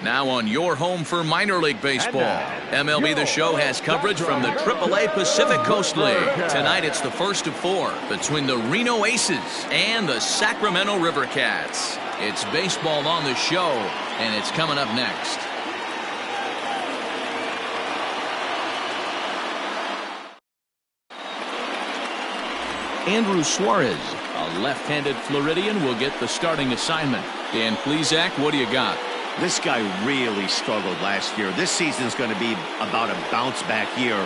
Now on your home for minor league baseball. MLB The Show has coverage from the AAA Pacific Coast League. Tonight it's the first of 4 between the Reno Aces and the Sacramento River Cats. It's baseball on the show, and it's coming up next. Andrew Suarez, a left-handed Floridian, will get the starting assignment. Dan Plesac, what do you got? This guy really struggled last year. This season is going to be about a bounce-back year.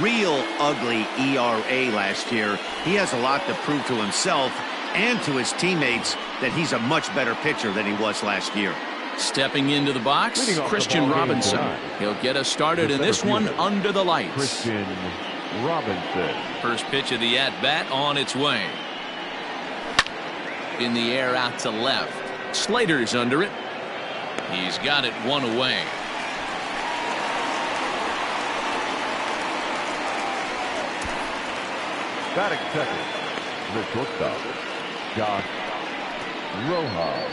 Real ugly ERA last year. He has a lot to prove to himself and to his teammates that he's a much better pitcher than he was last year. Stepping into the box, Christian Robinson. He'll get us started in this one under the lights. Christian Robinson. First pitch of the at-bat on its way. In the air out to left. Slater's under it. He's got it one away. Batting second, the shortstop, Josh Rojas.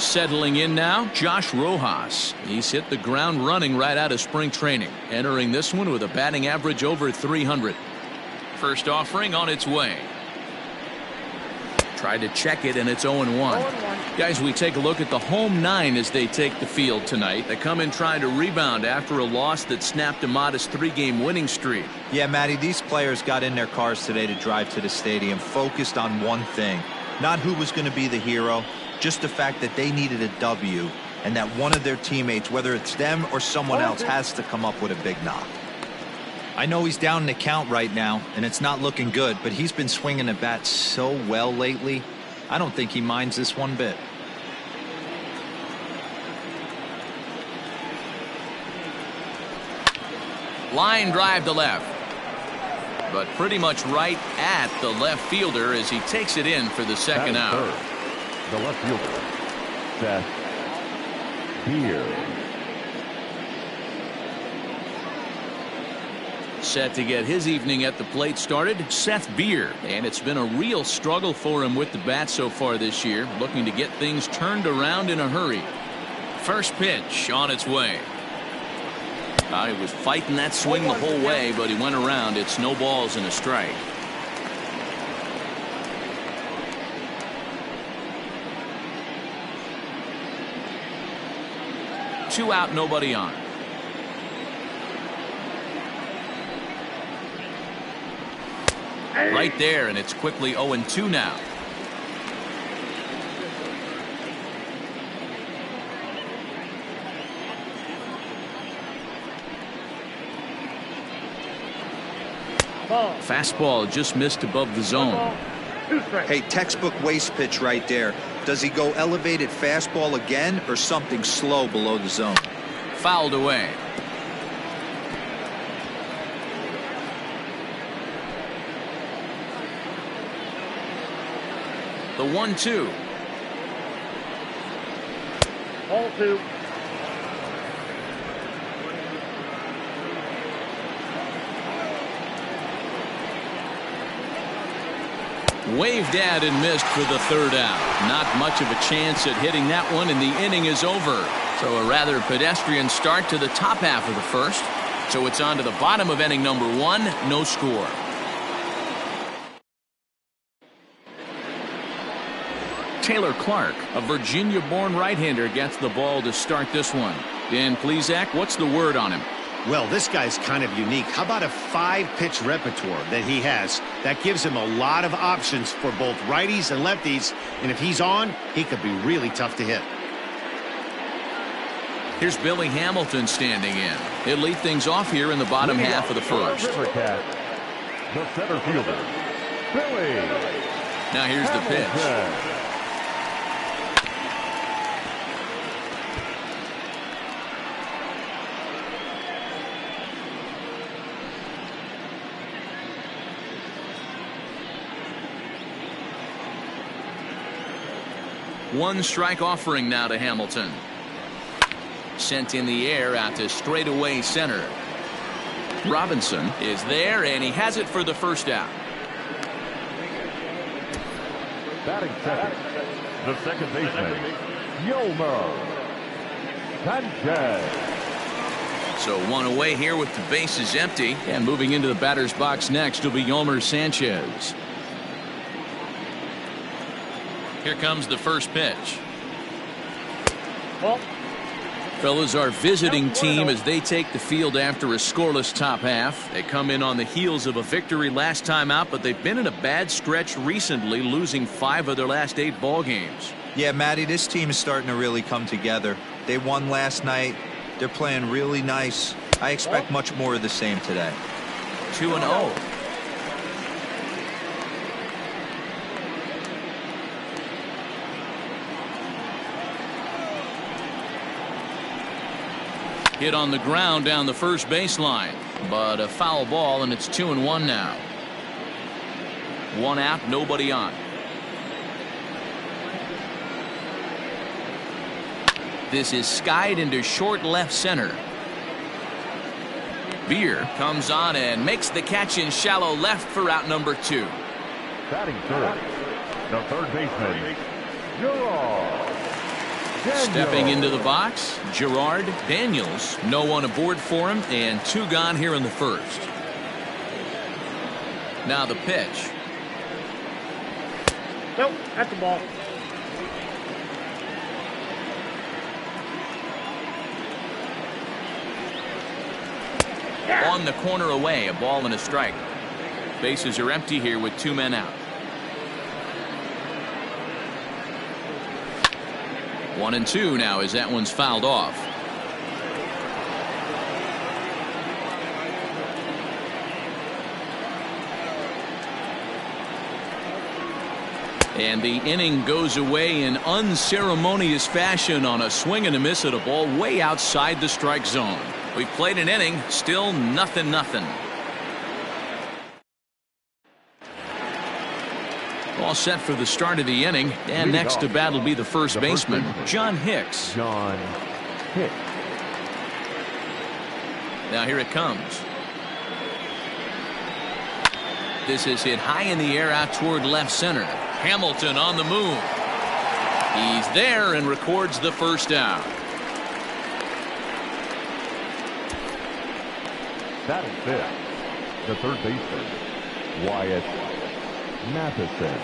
Settling in now, Josh Rojas. He's hit the ground running right out of spring training. Entering this one with a batting average over 300. First offering on its way. Tried to check it, and it's 0-1. Guys, we take a look at the home 9 as they take the field tonight. They come in trying to rebound after a loss that snapped a modest 3-game winning streak. Yeah, Matty, these players got in their cars today to drive to the stadium, focused on one thing. Not who was going to be the hero, just the fact that they needed a W, and that one of their teammates, whether it's them or someone else, has to come up with a big knock. I know he's down in the count right now, and it's not looking good, but he's been swinging the bat so well lately. I don't think he minds this one bit. Line drive to left. But pretty much right at the left fielder as he takes it in for the second out. Third, the left fielder, Seth Beer. Set to get his evening at the plate started, Seth Beer. And it's been a real struggle for him with the bat so far this year, looking to get things turned around in a hurry. First pitch on its way. He was fighting that swing the whole way, but he went around. It's no balls and a strike. Two out, nobody on. Right there, and it's quickly 0-2 now. Fastball just missed above the zone. Hey, textbook waste pitch right there. Does he go elevated fastball again or something slow below the zone? Fouled away. The 1-2. 0-2. Waved at and missed for the third out. Not much of a chance at hitting that one, and the inning is over. So a rather pedestrian start to the top half of the first. So it's on to the bottom of inning number 1. No score. Taylor Clark, a Virginia-born right-hander, gets the ball to start this one. Dan Plesac, what's the word on him? Well, this guy's kind of unique. How about a 5-pitch repertoire that he has? That gives him a lot of options for both righties and lefties, and if he's on, he could be really tough to hit. Here's Billy Hamilton standing in. He'll lead things off here in the bottom half of the first. The center fielder, Billy. Now here's the pitch. One strike offering now to Hamilton. Sent in the air out to straightaway center. Robinson is there, and he has it for the first out. Batting second, the second baseman, Yolmer Sanchez. So one away here with the bases empty. And moving into the batter's box next will be Yolmer Sanchez. Here comes the first pitch. Fellas, our visiting team as they take the field after a scoreless top half. They come in on the heels of a victory last time out, but they've been in a bad stretch recently, losing 5 of their last 8 ball games. Yeah, Matty, this team is starting to really come together. They won last night. They're playing really nice. I expect much more of the same today. 2-0. Hit on the ground down the first baseline, but a foul ball, and it's 2-1 now. 1 out, nobody on. This is skied into short left center. Beer comes on and makes the catch in shallow left for out number 2. Batting third, the third baseman, Gerard. Stepping into the box, Gerard Daniels. No one aboard for him, and 2 gone here in the first. Now the pitch. Nope, that's the ball. On the corner away, a ball and a strike. Bases are empty here with 2 men out. 1-2 now as that one's fouled off. And the inning goes away in unceremonious fashion on a swing and a miss at a ball way outside the strike zone. We've played an inning, still 0-0. All set for the start of the inning, and next to bat will be the first baseman, John Hicks. John Hicks. Now here it comes. This is hit high in the air out toward left center. Hamilton on the move. He's there and records the first out. Batting fifth, the third baseman, Wyatt Matheson.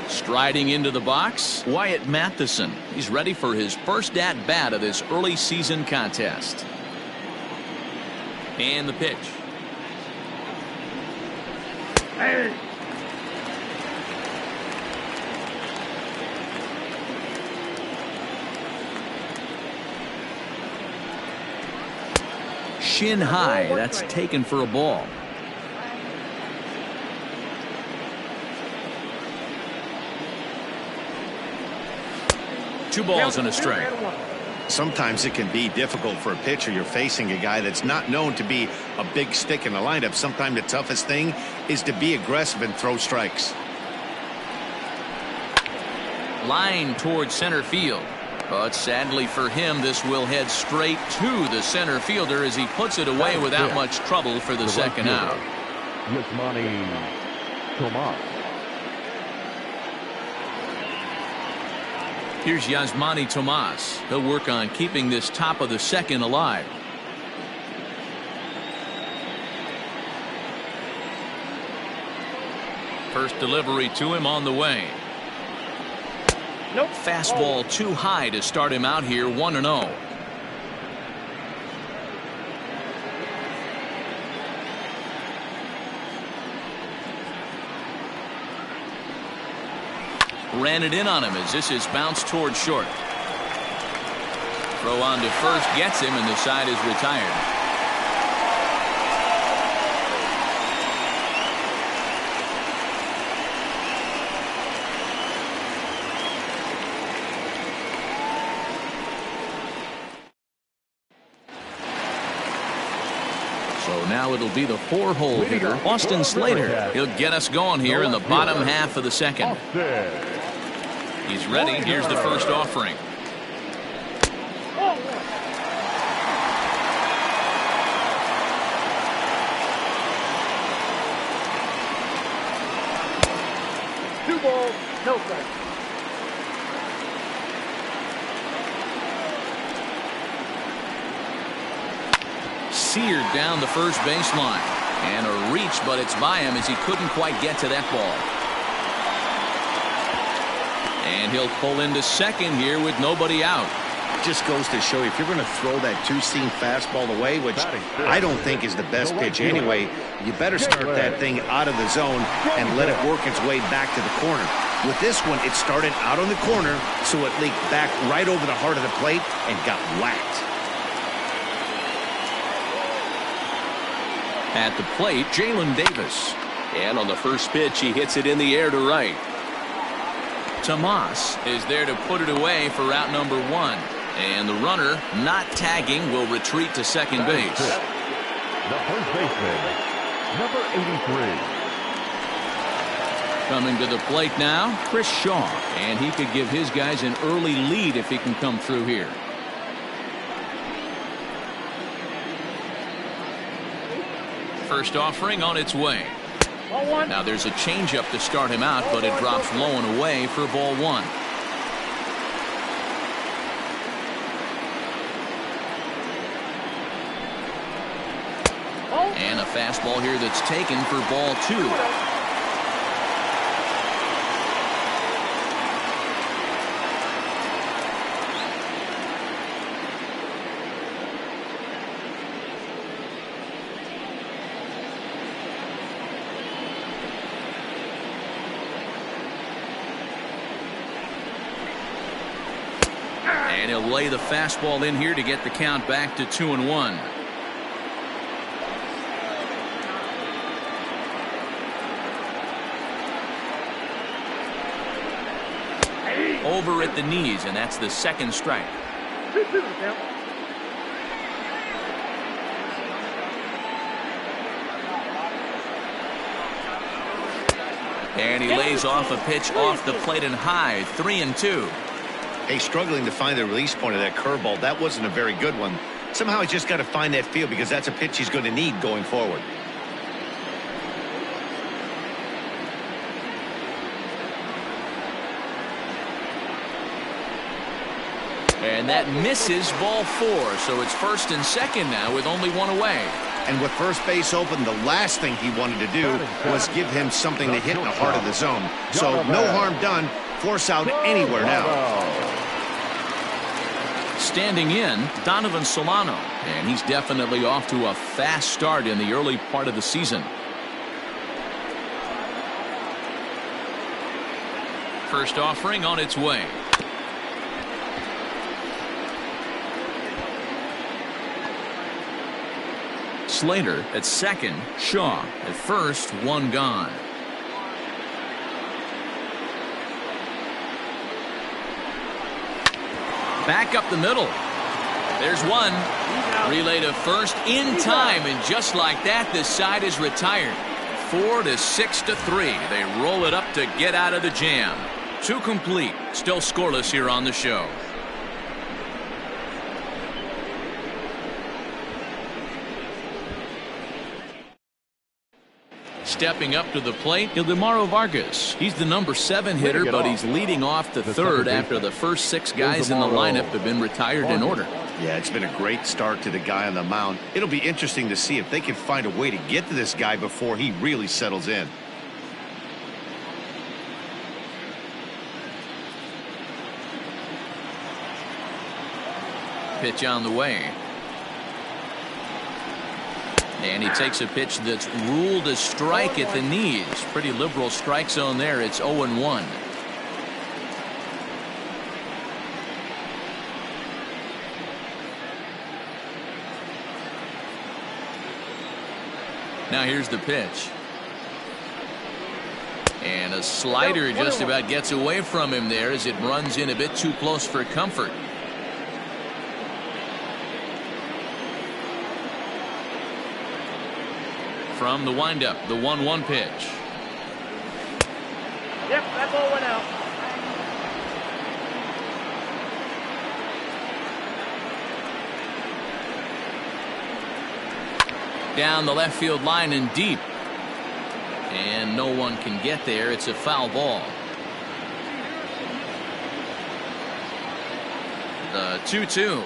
Striding into the box, Wyatt Matheson. He's ready for his first at-bat of this early season contest. And the pitch. Hey. Shin high, that's taken for a ball. Two balls and a strike. Sometimes it can be difficult for a pitcher. You're facing a guy that's not known to be a big stick in the lineup. Sometimes the toughest thing is to be aggressive and throw strikes. Line towards center field. But sadly for him, this will head straight to the center fielder as he puts it away without much trouble for the second out. Yasmani Tomas. Here's Yasmani Tomas. He'll work on keeping this top of the second alive. First delivery to him on the way. Nope. Fastball too high to start him out here, 1-0. Ran it in on him as this is bounced toward short. Throw on to first gets him, and the side is retired. So now it'll be the 4-hole hitter, Austin Slater. He'll get us going here in the bottom half of the second. He's ready. Here's the first offering. Two balls, no strikes. seared down the first baseline. And a reach, but it's by him as he couldn't quite get to that ball. And he'll pull into second here with nobody out. Just goes to show you, if you're going to throw that two-seam fastball away, which I don't think is the best pitch anyway, you better start that thing out of the zone and let it work its way back to the corner. With this one, it started out on the corner, so it leaked back right over the heart of the plate and got whacked. At the plate, Jalen Davis. And on the first pitch, he hits it in the air to right. Tomas is there to put it away for out number 1. And the runner, not tagging, will retreat to second base. The first baseman, number 83. Coming to the plate now, Chris Shaw. And he could give his guys an early lead if he can come through here. First offering on its way. Now there's a changeup to start him out, but it drops low and away for ball 1. And a fastball here that's taken for ball 2. And he'll lay the fastball in here to get the count back to 2-1. Over at the knees, and that's the second strike. And he lays off a pitch off the plate and high, 3-2. Hey, struggling to find the release point of that curveball. That wasn't a very good one. Somehow he's just got to find that feel, because that's a pitch he's going to need going forward. And that misses ball 4, so it's first and second now with only 1 away. And with first base open, the last thing he wanted to do was give him something to hit in the heart of the zone. So no harm done. Force out anywhere now. Standing in, Donovan Solano. And he's definitely off to a fast start in the early part of the season. First offering on its way. Slater at second, Shaw at first, 1 gone. Back up the middle. There's 1. Relay to first in time, and just like that, this side is retired. 4-6-3. They roll it up to get out of the jam. 2 complete. Still scoreless here on the show. Stepping up to the plate, Ildemaro Vargas. He's the number 7 hitter, but he's leading off the third after the first 6 guys in the lineup have been retired in order. Yeah, it's been a great start to the guy on the mound. It'll be interesting to see if they can find a way to get to this guy before he really settles in. Pitch on the way. And he takes a pitch that's ruled a strike at the knees. Pretty liberal strike zone there. It's 0-1. Now here's the pitch. And a slider just about gets away from him there as it runs in a bit too close for comfort. From the windup, the 1-1 pitch. Yep, that ball went out. Down the left field line and deep. And no one can get there. It's a foul ball. The 2-2.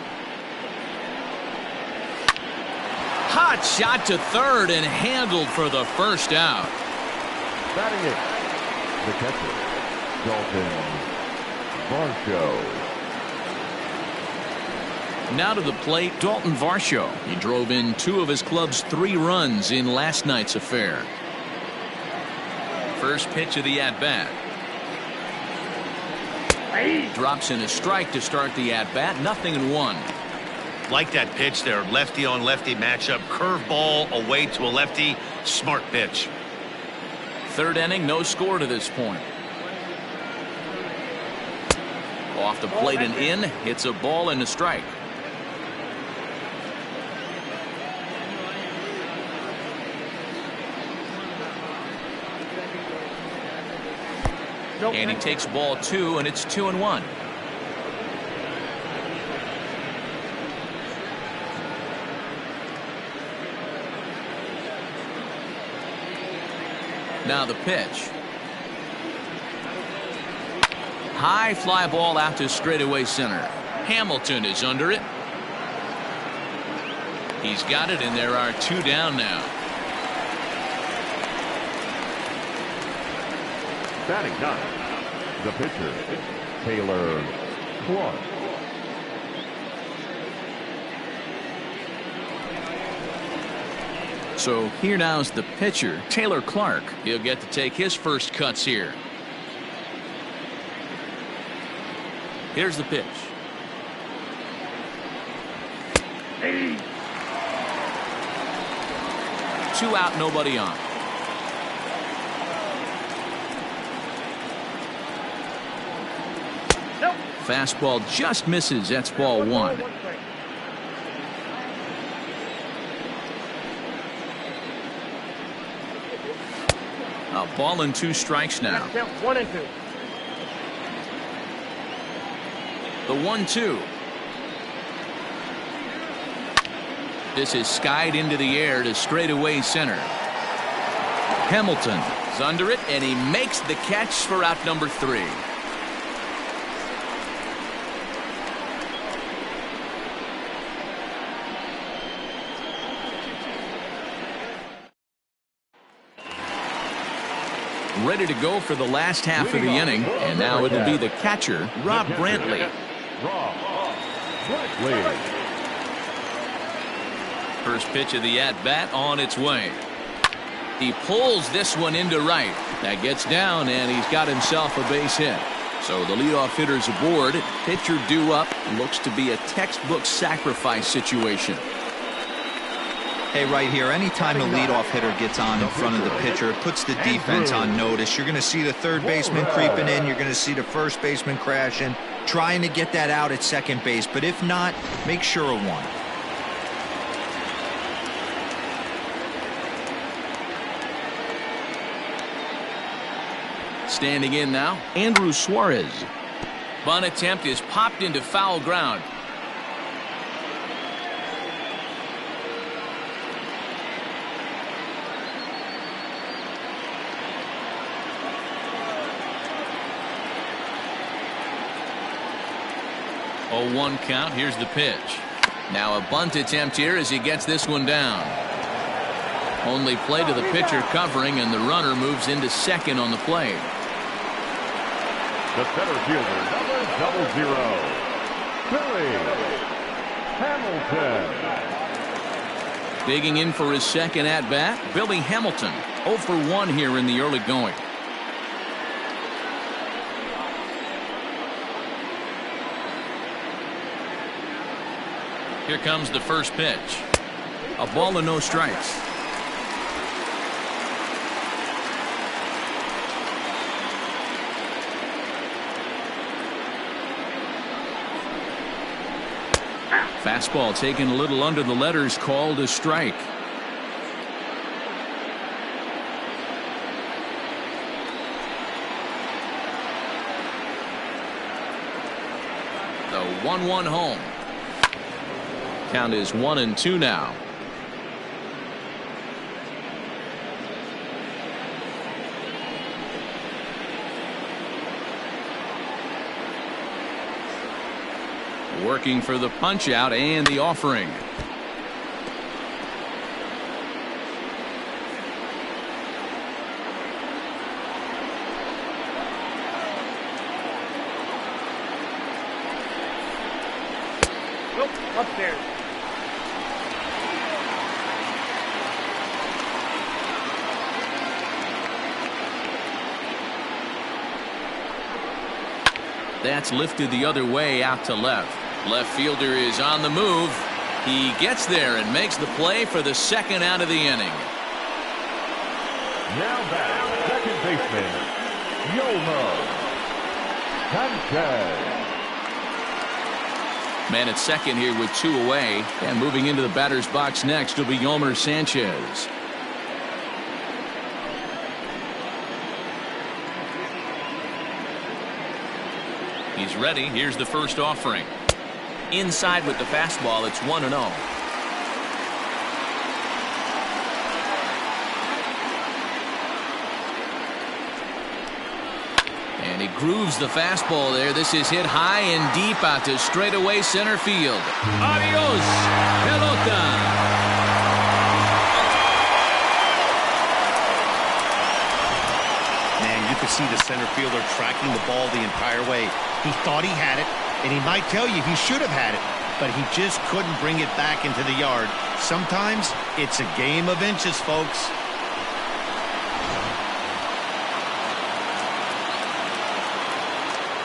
Hot shot to third and handled for the first out. Batting it, the catcher, Dalton Varsho. Now to the plate, Dalton Varsho. He drove in 2 of his club's 3 runs in last night's affair. First pitch of the at-bat. Drops in a strike to start the at-bat. 0-1. Like that pitch there, lefty on lefty matchup, curveball away to a lefty, smart pitch. Third inning, no score to this point. Off the plate and in, hits a ball and a strike. And he takes ball 2, and it's 2-1. Now the pitch. High fly ball out to straightaway center. Hamilton is under it. He's got it, and there are 2 down now. Batting 9, the pitcher, Taylor Clark. So here now's the pitcher, Taylor Clark. He'll get to take his first cuts here. Here's the pitch. Hey. 2 out, nobody on. Nope. Fastball just misses. That's ball 1. A ball and 2 strikes now. Count 1 and 2. The 1-2. This is skied into the air to straightaway center. Hamilton is under it, and he makes the catch for out number 3. Ready to go for the last half of the inning, and now it'll be the catcher, Rob Brantley. Rob Brantley. First pitch of the at-bat on its way. He pulls this one into right. That gets down, and he's got himself a base hit. So the leadoff hitter's aboard. Pitcher due up. Looks to be a textbook sacrifice situation. Hey, right here, anytime a leadoff hitter gets on in front of the pitcher, it puts the defense on notice. You're going to see the third baseman creeping in. You're going to see the first baseman crashing, trying to get that out at second base. But if not, make sure of one. Standing in now, Andrew Suarez. Bunt attempt is popped into foul ground. Oh, 1 count. Here's the pitch. Now a bunt attempt here as he gets this one down. Only play to the pitcher covering, and the runner moves into second on the play. The center fielder, number 00, Billy Hamilton. Digging in for his second at-bat, Billy Hamilton. 0 for 1 here in the early going. Here comes the first pitch. A ball and no strikes. Fastball taken a little under the letters, called a strike. The 1-1 home. Count is 1-2 now. Working for the punch out and the offering. Upstairs. That's lifted the other way out to left. Left fielder is on the move. He gets there and makes the play for the second out of the inning. Now back, second baseman, Yolmer Sanchez. Man at second here with 2 away. And moving into the batter's box next will be Yolmer Sanchez. He's ready. Here's the first offering. Inside with the fastball. It's 1-0. And he grooves the fastball there. This is hit high and deep out to straightaway center field. Adios, pelota. Man, you could see the center fielder tracking the ball the entire way. He thought he had it, and he might tell you he should have had it, but he just couldn't bring it back into the yard. Sometimes it's a game of inches, folks.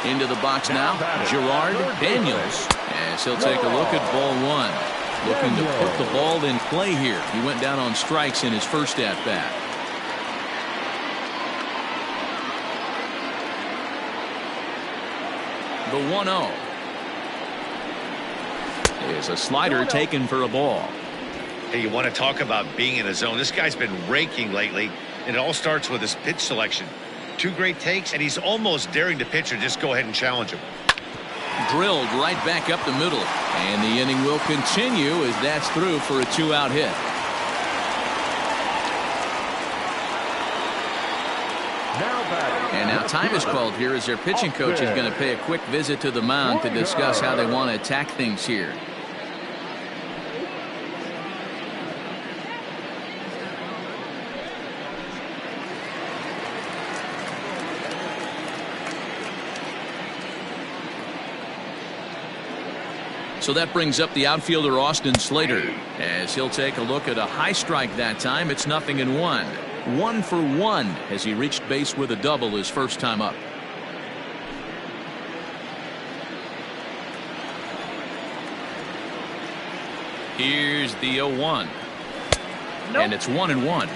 Into the box now, Gerard Daniels, as he'll take a look at ball 1. Looking to put the ball in play here. He went down on strikes in his first at-bat. The 1-0 is a slider taken for a ball. Hey, you want to talk about being in a zone? This guy's been raking lately, and it all starts with his pitch selection. 2 great takes, and he's almost daring the pitcher just go ahead and challenge him. Drilled right back up the middle, and the inning will continue as that's through for a 2-out hit. And now time is called here as their pitching coach is going to pay a quick visit to the mound to discuss how they want to attack things here. So that brings up the outfielder Austin Slater as he'll take a look at a high strike that time. It's 0-1. 1 for 1 as he reached base with a double his first time up. Here's the 0-1. Nope. And it's 1-1.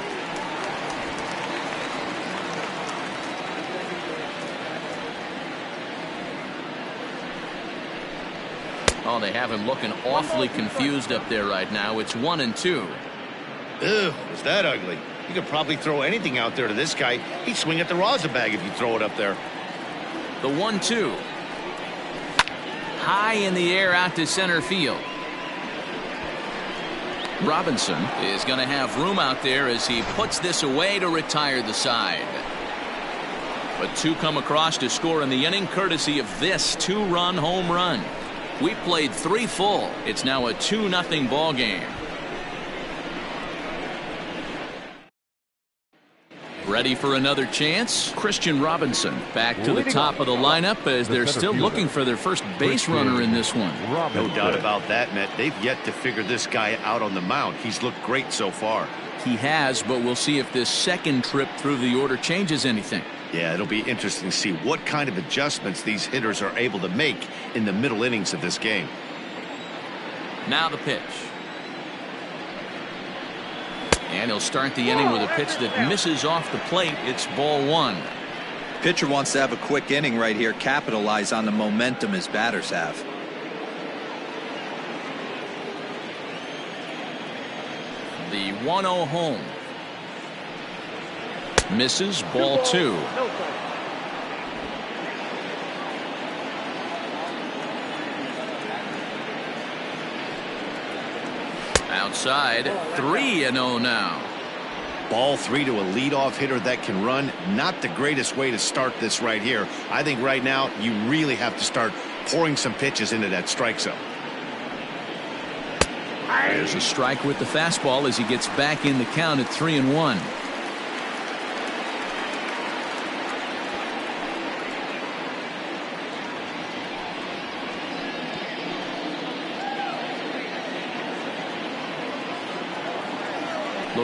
Oh, they have him looking awfully confused up there right now. It's 1-2. Ew, was that ugly? You could probably throw anything out there to this guy. He'd swing at the rosin bag if you throw it up there. The 1-2. High in the air out to center field. Robinson is going to have room out there as he puts this away to retire the side. But 2 come across to score in the inning courtesy of this 2-run home run. We played 3 full. It's now a 2-0 ball game. Ready for another chance? Christian Robinson back to the top of the lineup as they're still looking for their first base runner in this one. No doubt about that, Matt. They've yet to figure this guy out on the mound. He's looked great so far. He has, but we'll see if this second trip through the order changes anything. Yeah, it'll be interesting to see what kind of adjustments these hitters are able to make in the middle innings of this game. Now the pitch. And he'll start the inning with a pitch that misses off the plate. It's ball 1. Pitcher wants to have a quick inning right here, capitalize on the momentum his batters have. The 1-0 home. Misses, ball 2. Outside, 3-0 now. Ball 3 to a leadoff hitter that can run. Not the greatest way to start this right here. I think right now you really have to start pouring some pitches into that strike zone. There's a strike with the fastball as he gets back in the count at 3-1.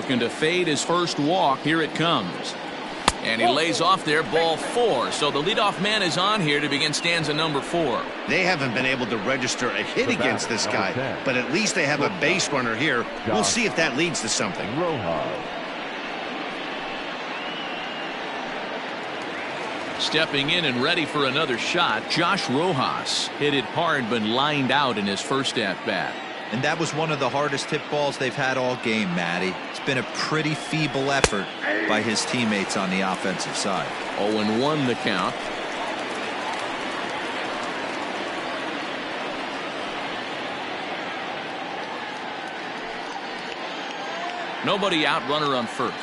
looking to fade his first walk. Here it comes. And he lays off there, ball 4. So the leadoff man is on here to begin stanza number 4. They haven't been able to register a hit against this guy, but at least they have a base runner here. We'll see if that leads to something. Rojas. Stepping in and ready for another shot, Josh Rojas hit it hard but lined out in his first at-bat. And that was one of the hardest hit balls they've had all game, Matty. It's been a pretty feeble effort by his teammates on the offensive side. 0-1 the count. Nobody out, runner on first.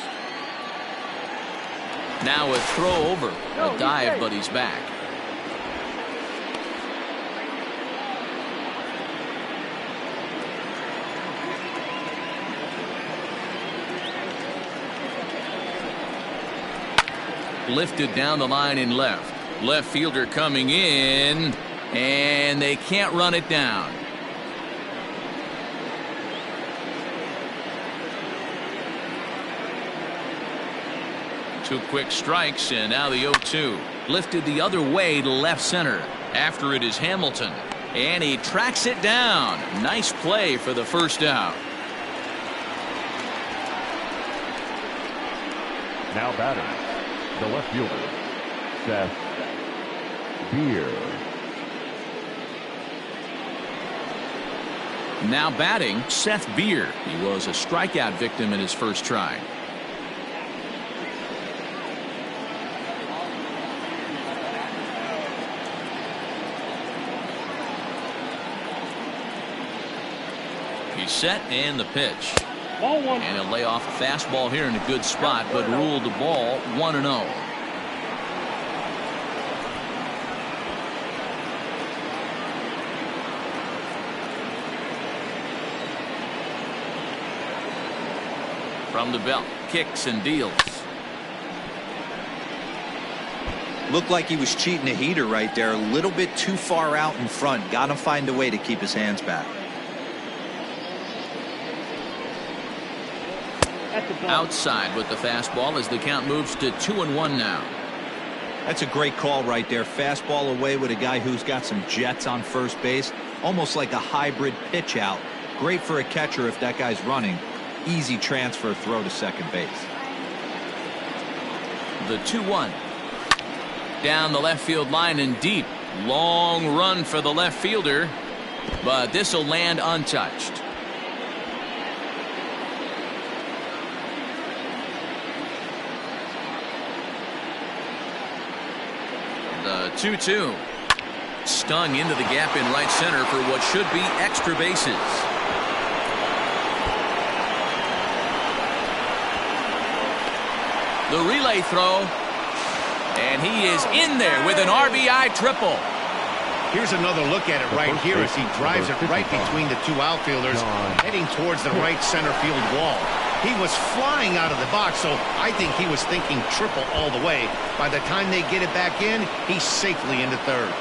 Now a throw over. A dive, but he's back. Lifted down the line in left. Left fielder coming in, and they can't run it down. Two quick strikes, and now the 0-2. Lifted the other way to left center. After it is Hamilton, and he tracks it down. Nice play for the first out. Now batting, the left fielder, Seth Beer. Now batting, Seth Beer. He was a strikeout victim in his first try. He's set, and the pitch. And he'll lay off a fastball here in a good spot, but ruled the ball 1-0. From the belt, kicks and deals. Looked like he was cheating a heater right there. A little bit too far out in front. Got to find a way to keep his hands back. Outside with the fastball as the count moves to 2-1 now. That's a great call right there. Fastball away with a guy who's got some jets on first base. Almost like a hybrid pitch out. Great for a catcher if that guy's running. Easy transfer throw to second base. The 2-1. Down the left field line and deep. Long run for the left fielder, but this will land untouched. The 2-2. Stung into the gap in right center for what should be extra bases. The relay throw, and he is in there with an RBI triple. Here's another look at it right here as he drives it right between the two outfielders, heading towards the right center field wall. He was flying out of the box, so I think he was thinking triple all the way. By the time they get it back in, he's safely into third.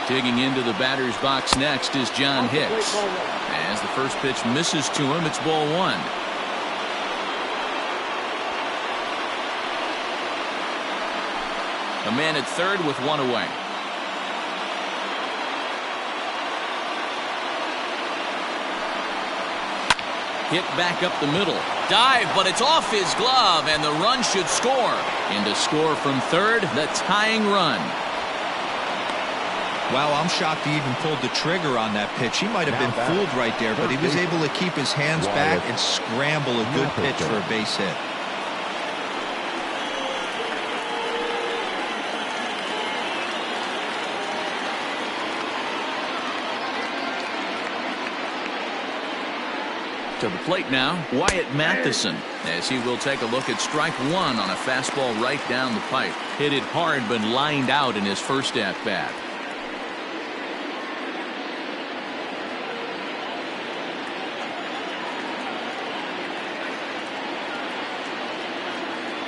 Digging into the batter's box next is John Hicks. As the first pitch misses to him, it's ball 1. A man at third with one away. Hit back up the middle. Dive, but it's off his glove, and the run should score. And to score from third, the tying run. Wow, I'm shocked he even pulled the trigger on that pitch. He might have been fooled right there, but he was able to keep his hands back and scramble a good pitch for a base hit. To the plate now, Wyatt Matheson, as he will take a look at strike 1 on a fastball right down the pipe. Hit it hard but lined out in his first at-bat.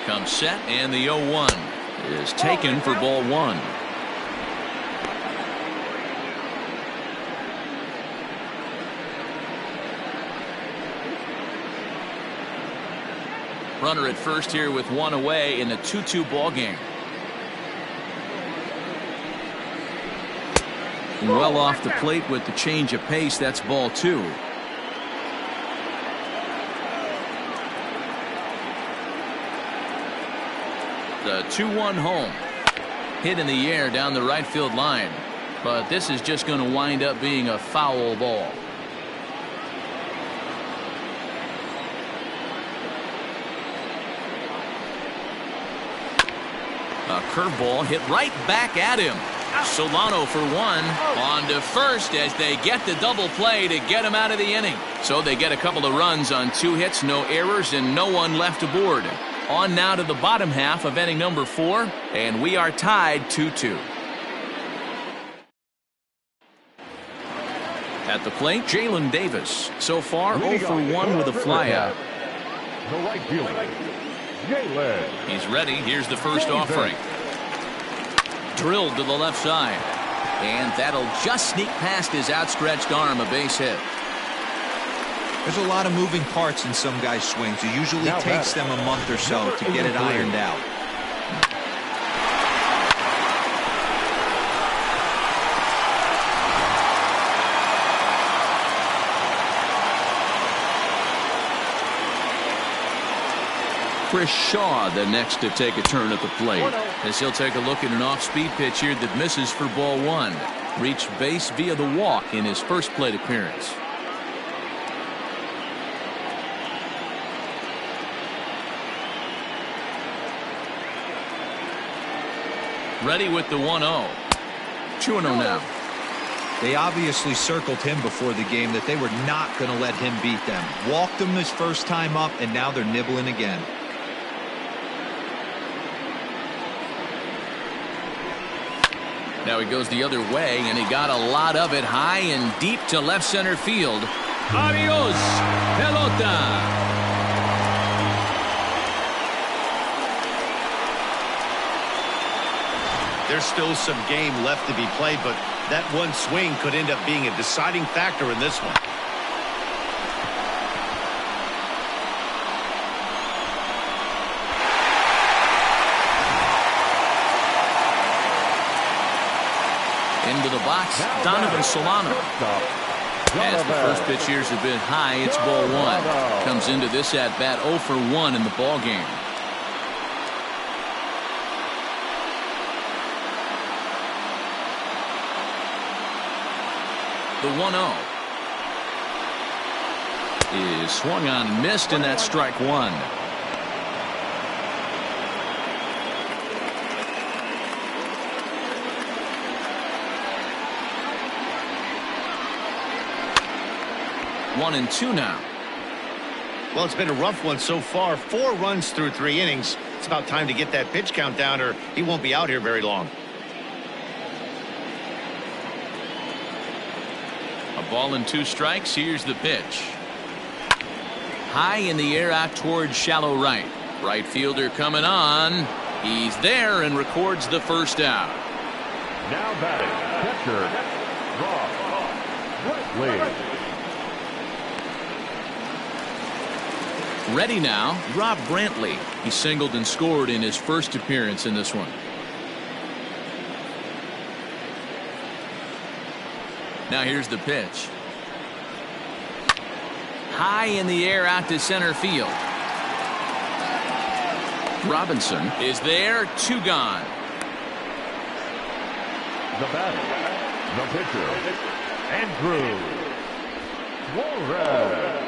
Comes set, and the 0-1. is taken for ball one. Runner at first here with one away in a 2-2 ball game. Well off the plate with the change of pace. That's ball two. The 2-1 home. Hit in the air down the right field line. But this is just going to wind up being a foul ball. A curveball hit right back at him. Solano for one. On to first as they get the double play to get him out of the inning. So they get a couple of runs on 2 hits, no errors, and no one left aboard. On now to the bottom half of inning number 4, and we are tied 2-2. At the plate, Jalen Davis. So far, 0 for 1 with a flyout. The right fielder, Jalen. He's ready. Here's the first offering. Drilled to the left side. And that'll just sneak past his outstretched arm, a base hit. There's a lot of moving parts in some guys' swings. It usually takes them a month or so to get it ironed out. Chris Shaw the next to take a turn at the plate, as he'll take a look at an off-speed pitch here that misses for ball one. Reached base via the walk in his first plate appearance. Ready with the 1-0. 2-0 now. They obviously circled him before the game that they were not going to let him beat them. Walked him his first time up, and now they're nibbling again. Now he goes the other way, and he got a lot of it high and deep to left center field. Adios, pelota. There's still some game left to be played, but that one swing could end up being a deciding factor in this one. Into the box, Donovan Solano. As the first pitch years have been high, it's ball one. Comes into this at bat 0 for 1 in the ball game. The 1-0 is swung on and missed, and that's strike one. One and two now. Well, it's been a rough one so far. 4 runs through 3 innings. It's about time to get that pitch count down, or he won't be out here very long. A ball and 2 strikes. Here's the pitch. High in the air out towards shallow right. Right fielder coming on. He's there and records the first out. Now batting, catcher, Rob Brantley. Ready now, Rob Brantley. He singled and scored in his first appearance in this one. Now here's the pitch. High in the air out to center field. Robinson is there, 2 gone. The batter, the pitcher, Andrew Suarez.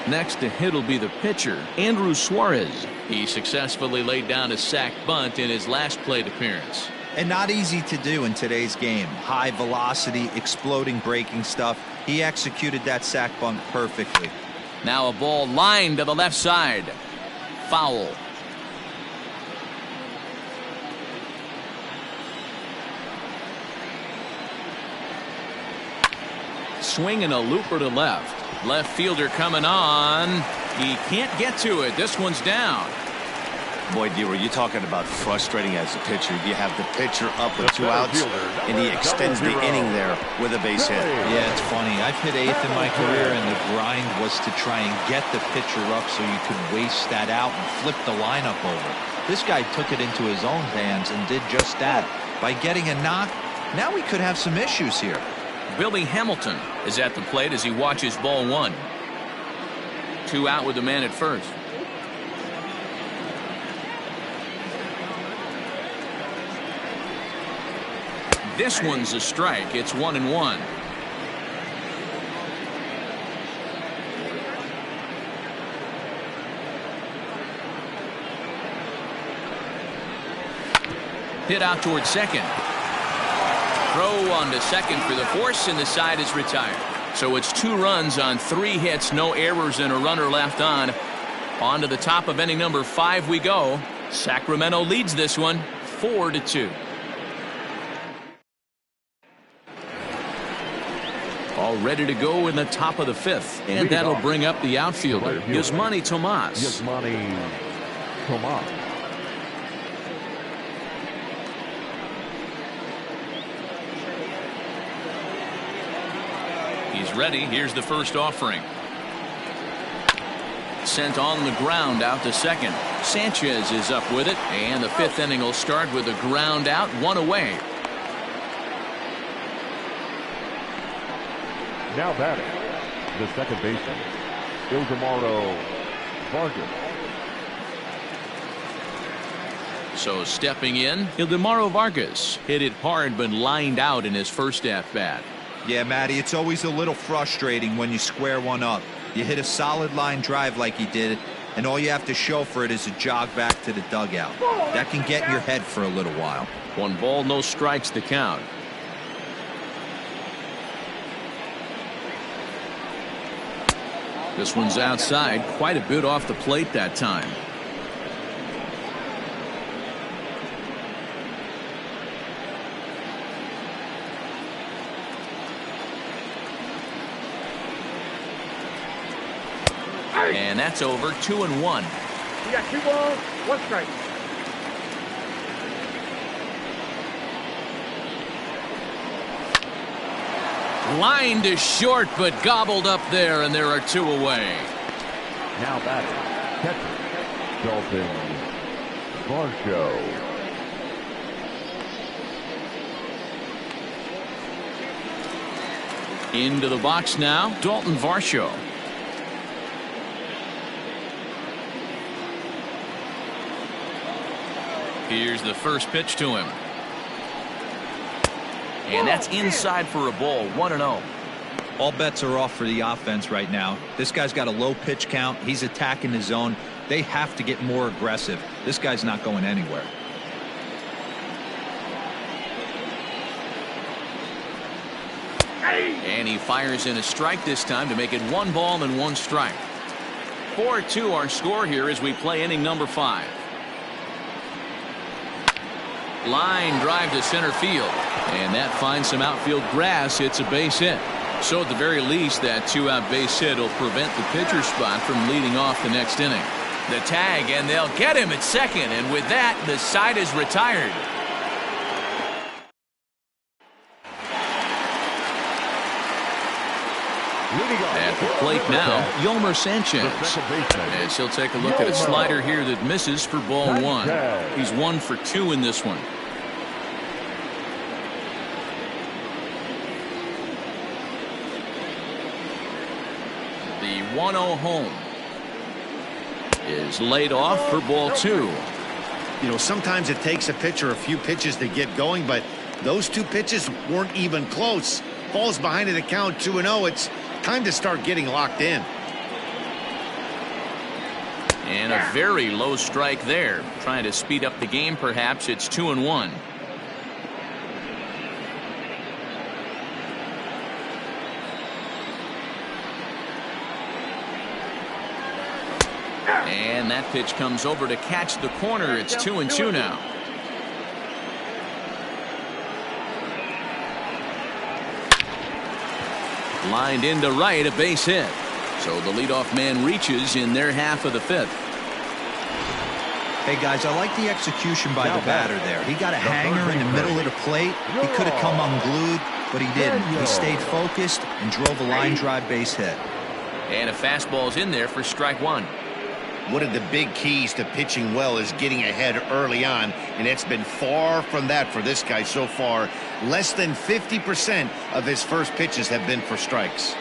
Next to hit will be the pitcher, Andrew Suarez. He successfully laid down a sac bunt in his last plate appearance. And not easy to do in today's game. High velocity, exploding breaking stuff. He executed that sac bunt perfectly. Now a ball lined to the left side. Foul. Swinging a looper to left. Left fielder coming on. He can't get to it. This one's down. Boy, D-Roy, you're talking about frustrating as a pitcher. You have the pitcher up with 2 outs, and he extends the inning there with a base hit. Yeah, it's funny. I've hit 8th in my career, and the grind was to try and get the pitcher up so you could waste that out and flip the lineup over. This guy took it into his own hands and did just that. By getting a knock, now we could have some issues here. Billy Hamilton is at the plate as he watches ball 1. 2 out with the man at first. This one's a strike. It's 1-1. Hit out towards second. Throw on to second for the force, and the side is retired. So it's 2 runs on 3 hits, no errors, and a runner left on. On to the top of inning number 5 we go. Sacramento leads this one 4-2. All ready to go in the top of the 5th. And that'll bring up the outfielder, Yasmani Tomas. Yasmani Tomas. He's ready. Here's the first offering. Sent on the ground out to second. Sanchez is up with it, and the 5th inning will start with a ground out, 1 away. Now batting, the second baseman, Ildemaro Vargas. So stepping in, Ildemaro Vargas hit it hard but lined out in his first at-bat. Yeah, Matty, it's always a little frustrating when you square one up. You hit a solid line drive like he did, and all you have to show for it is a jog back to the dugout. That can get in your head for a little while. 1 ball, no strikes to count. This one's outside, quite a bit off the plate that time. And that's over. 2-1. You got 2 balls, 1 strike. Line to short, but gobbled up there, and there are 2 away. Now batting, catcher, Dalton Varsho. Into the box now, Dalton Varsho. Here's the first pitch to him. And that's inside for a ball, 1-0. All bets are off for the offense right now. This guy's got a low pitch count. He's attacking the zone. They have to get more aggressive. This guy's not going anywhere. And he fires in a strike this time to make it 1 ball and 1 strike. 4-2 our score here as we play inning number 5. Line drive to center field, and that finds some outfield grass. It's a base hit. So at the very least, that 2-out base hit will prevent the pitcher spot from leading off the next inning. The tag, and they'll get him at second, and with that, the side is retired. At the plate now, Yolmer Sanchez, as he'll take a look at a slider here that misses for ball 1. He's 1 for 2 in this one. The 1-0 home is laid off for ball 2. You know, sometimes it takes a pitcher a few pitches to get going, but those 2 pitches weren't even close. Falls behind in the count, 2-0. It's time to start getting locked in. And a very low strike there. Trying to speed up the game, perhaps. It's 2-1. And that pitch comes over to catch the corner. It's 2-2 now. Lined into right, a base hit. So the leadoff man reaches in their half of the 5th. Hey, guys, I like the execution by the batter there. He got a hanger in the middle of the plate. He could have come unglued, but he didn't. He stayed focused and drove a line drive base hit. And a fastball's in there for strike one. One of the big keys to pitching well is getting ahead early on, and it's been far from that for this guy so far. Less than 50% of his first pitches have been for strikes.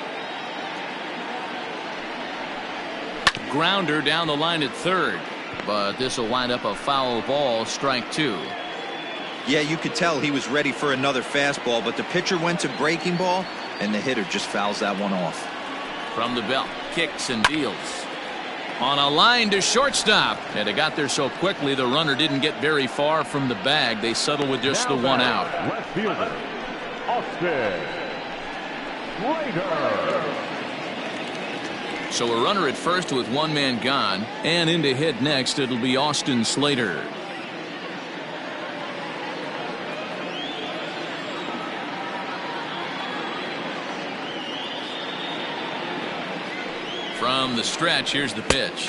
Grounder down the line at third, but this will wind up a foul ball, strike two. Yeah, you could tell he was ready for another fastball, but the pitcher went to breaking ball, and the hitter just fouls that one off. From the belt, kicks and deals. On a line to shortstop, and it got there so quickly the runner didn't get very far from the bag. They settle with just the one out. Left fielder, Austin Slater. So a runner at first with one man gone, and in to hit next it'll be Austin Slater. From the stretch, here's the pitch.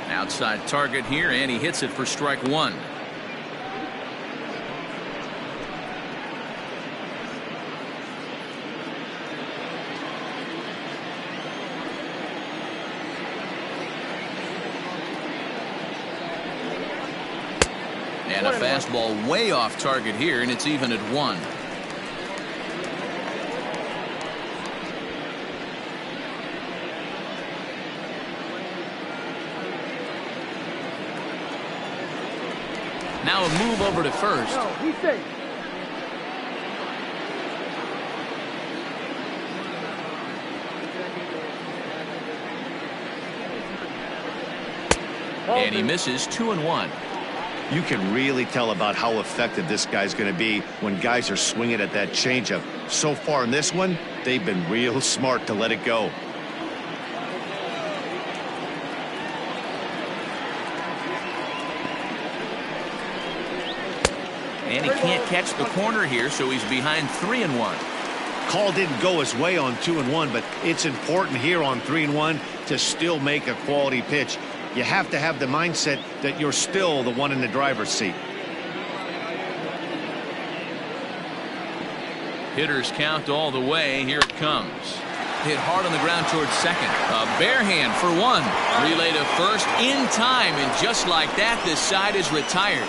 Outside target here, and he hits it for strike one. And a fastball way off target here, and it's even at one. Now a move over to first. No, he's safe. And he misses 2-1. You can really tell about how effective this guy's going to be when guys are swinging at that changeup. So far in this one, they've been real smart to let it go. And he can't catch the corner here, so he's behind 3-1. Call didn't go his way on 2-1, but it's important here on 3-1 to still make a quality pitch. You have to have the mindset that you're still the one in the driver's seat. Hitters count all the way. Here it comes. Hit hard on the ground towards second. A bare hand for one. Relay to first in time, and just like that, this side is retired.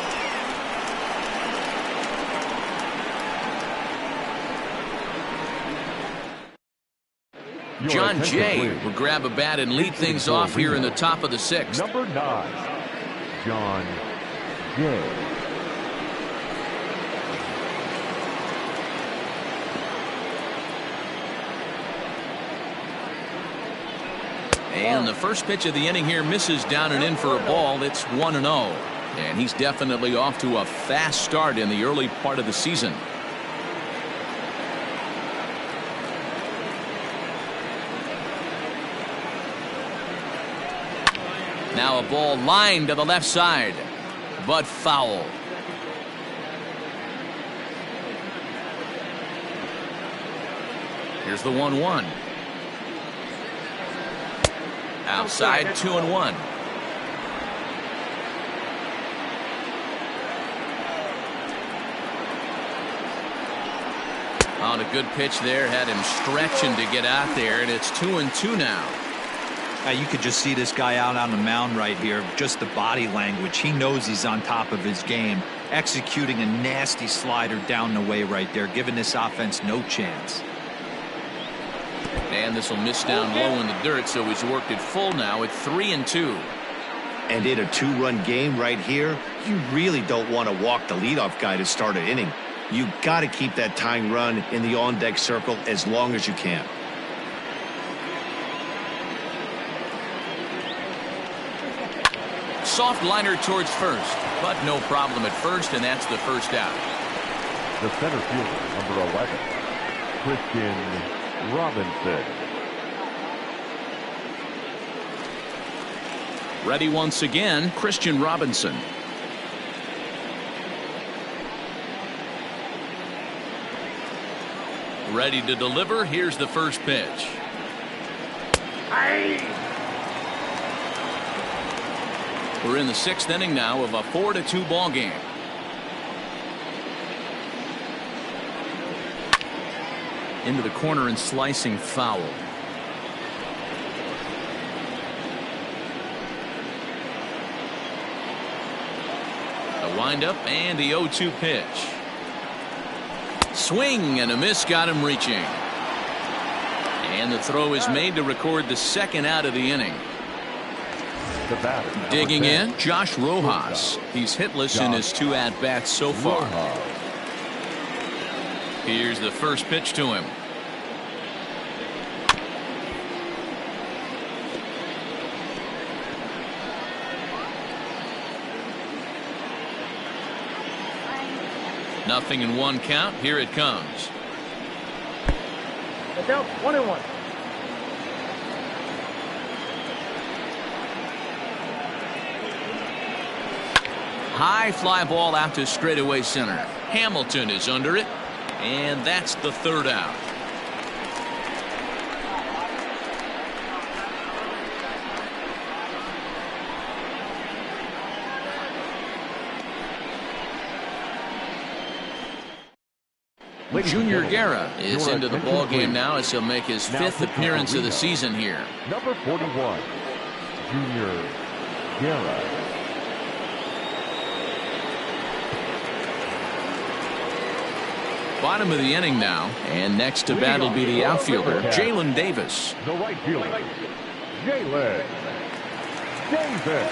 John Jay will grab a bat and lead things off here in the top of the sixth. Number 9, John Jay. And the first pitch of the inning here misses down and in for a ball. It's 1-0. And he's definitely off to a fast start in the early part of the season. Now a ball lined to the left side, but foul. Here's the 1-1. Outside, 2-1. On a good pitch there, had him stretching to get out there, and it's 2-2 now. You could just see this guy out on the mound right here. Just the body language. He knows he's on top of his game. Executing a nasty slider down the way right there, giving this offense no chance. And this will miss down low in the dirt, so he's worked it full now at 3-2. And in a 2-run game right here, you really don't want to walk the leadoff guy to start an inning. You got to keep that tying run in the on-deck circle as long as you can. Soft liner towards first, but no problem at first, and that's the first out. The center fielder, number 11, Christian Robinson. Ready once again, Christian Robinson. Ready to deliver. Here's the first pitch. We're in the 6th inning now of a 4-2 ball game. Into the corner and slicing foul. A windup and the 0-2 pitch. Swing and a miss, got him reaching. And the throw is made to record the 2nd out of the inning. Digging in, Josh Rojas. He's hitless in his 2 at-bats so far. Here's the first pitch to him. Nothing in 1 count. Here it comes. It's out 1-1. High fly ball out to straightaway center. Hamilton is under it, and that's the 3rd out. Junior Guerra is into the ball game now as he'll make his 5th appearance of the season here. Number 41, Junior Guerra. Bottom of the inning now, and next to bat will be the outfielder, Jalen Davis. The right fielder, Jalen Davis.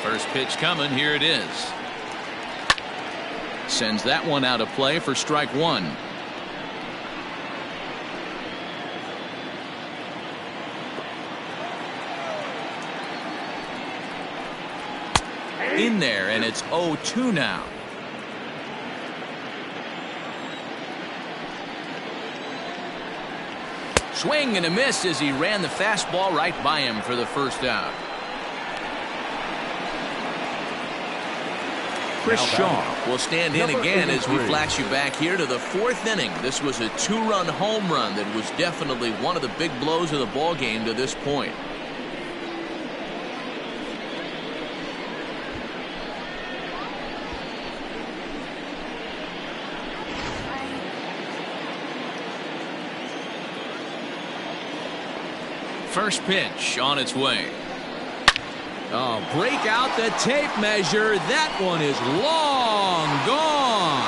First pitch coming. Here it is. Sends that one out of play for strike 1. In there, and it's 0-2 now. Swing and a miss as he ran the fastball right by him for the 1st out. Chris Shaw will stand in again as we flash you back here to the 4th inning. This was a 2-run home run that was definitely one of the big blows of the ball game to this point. First pitch on its way. Oh, break out the tape measure. That one is long gone.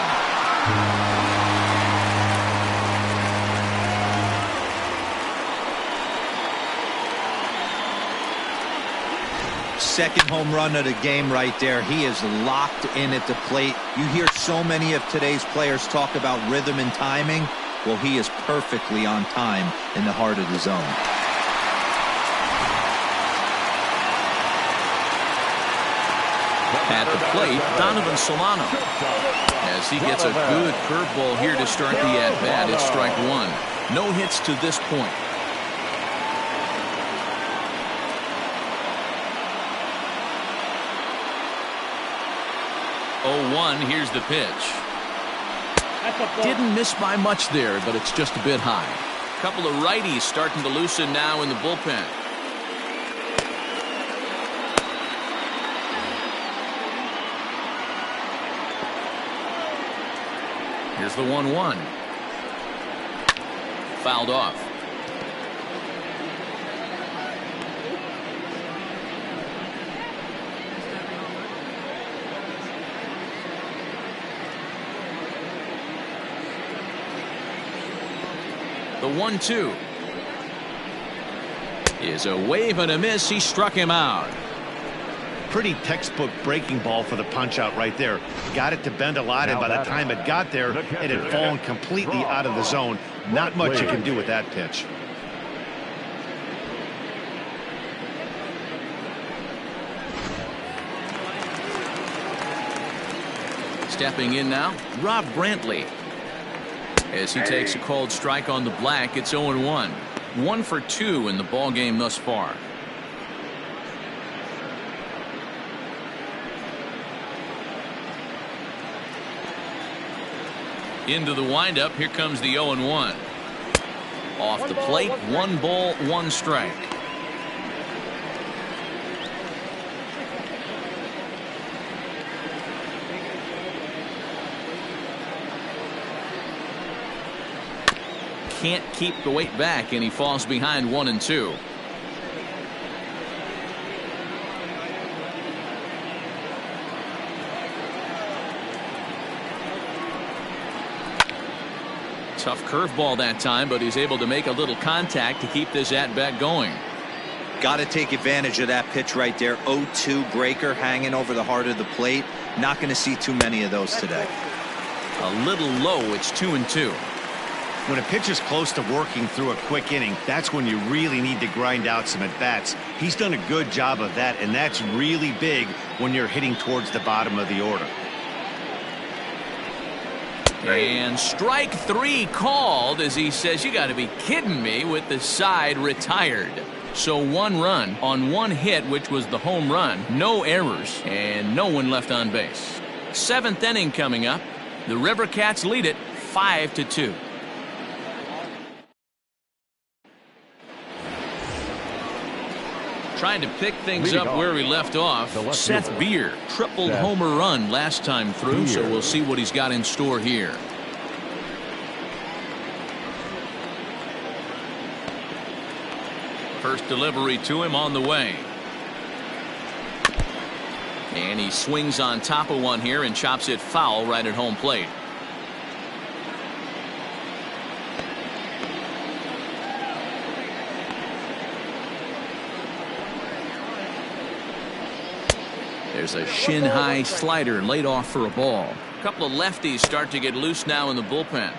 Second home run of the game right there. He is locked in at the plate. You hear so many of today's players talk about rhythm and timing. Well, he is perfectly on time in the heart of the zone. At the plate, Donovan Solano. As he gets a good curveball here to start the at-bat, it's strike 1. No hits to this point. Oh, 1, here's the pitch. Didn't miss by much there, but it's just a bit high. Couple of righties starting to loosen now in the bullpen. Here's the 1-1. Fouled off. The 1-2 is a wave and a miss. He struck him out. Pretty textbook breaking ball for the punch out right there. Got it to bend a lot, and by the time it got there, it had fallen completely out of the zone. Not much you can do with that pitch. Stepping in now, Rob Brantley. As he takes a called strike on the black, it's 0-1. 1 for 2 in the ball game thus far. Into the windup. Here comes the 0-1. Off the plate, 1 ball, 1 strike. can't keep the weight back, and he falls behind 1-2. Tough curveball that time, but he's able to make a little contact to keep this at-bat going. Got to take advantage of that pitch right there. 0-2 breaker hanging over the heart of the plate. Not going to see too many of those today. A little low. It's 2-2. When a pitcher's close to working through a quick inning, that's when you really need to grind out some at-bats. He's done a good job of that, and that's really big when you're hitting towards the bottom of the order. And strike 3 called, as he says, you got to be kidding me, with the side retired. So 1 run on 1 hit, which was the home run. No errors and no one left on base. 7th inning coming up. The River Cats lead it 5-2. Trying to pick things up where we left off. Seth Beer tripled homer run last time through, so we'll see what he's got in store here. First delivery to him on the way. And he swings on top of one here and chops it foul right at home plate. There's a shin-high slider laid off for a ball. A couple of lefties start to get loose now in the bullpen.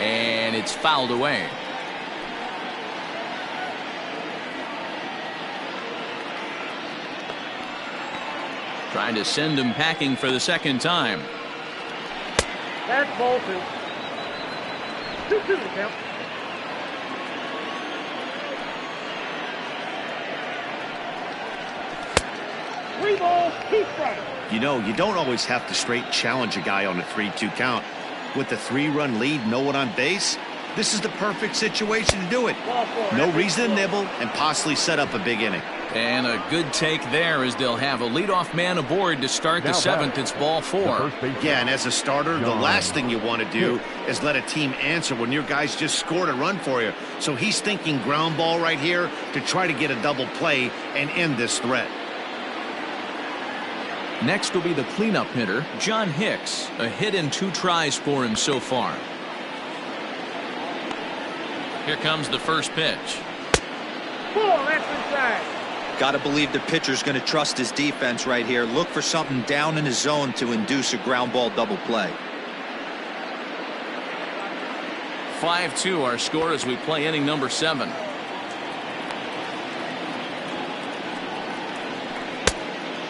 And it's fouled away. Trying to send him packing for the second time. That's ball 2. 2-2 to count. Three balls, 2 strikes. You know, you don't always have to straight challenge a guy on a 3-2 count. With the 3-run lead, no one on base, this is the perfect situation to do it. No reason to nibble and possibly set up a big inning. And a good take there, as they'll have a leadoff man aboard to start the 7th. It's ball 4. Yeah, and as a starter, the last thing you want to do is let a team answer when your guys just scored a run for you. So he's thinking ground ball right here to try to get a double play and end this threat. Next will be the cleanup hitter, John Hicks. A hit in 2 tries for him so far. Here comes the first pitch. Ball, that's inside. Got to believe the pitcher's going to trust his defense right here. Look for something down in his zone to induce a ground ball double play. 5-2 our score as we play inning number 7.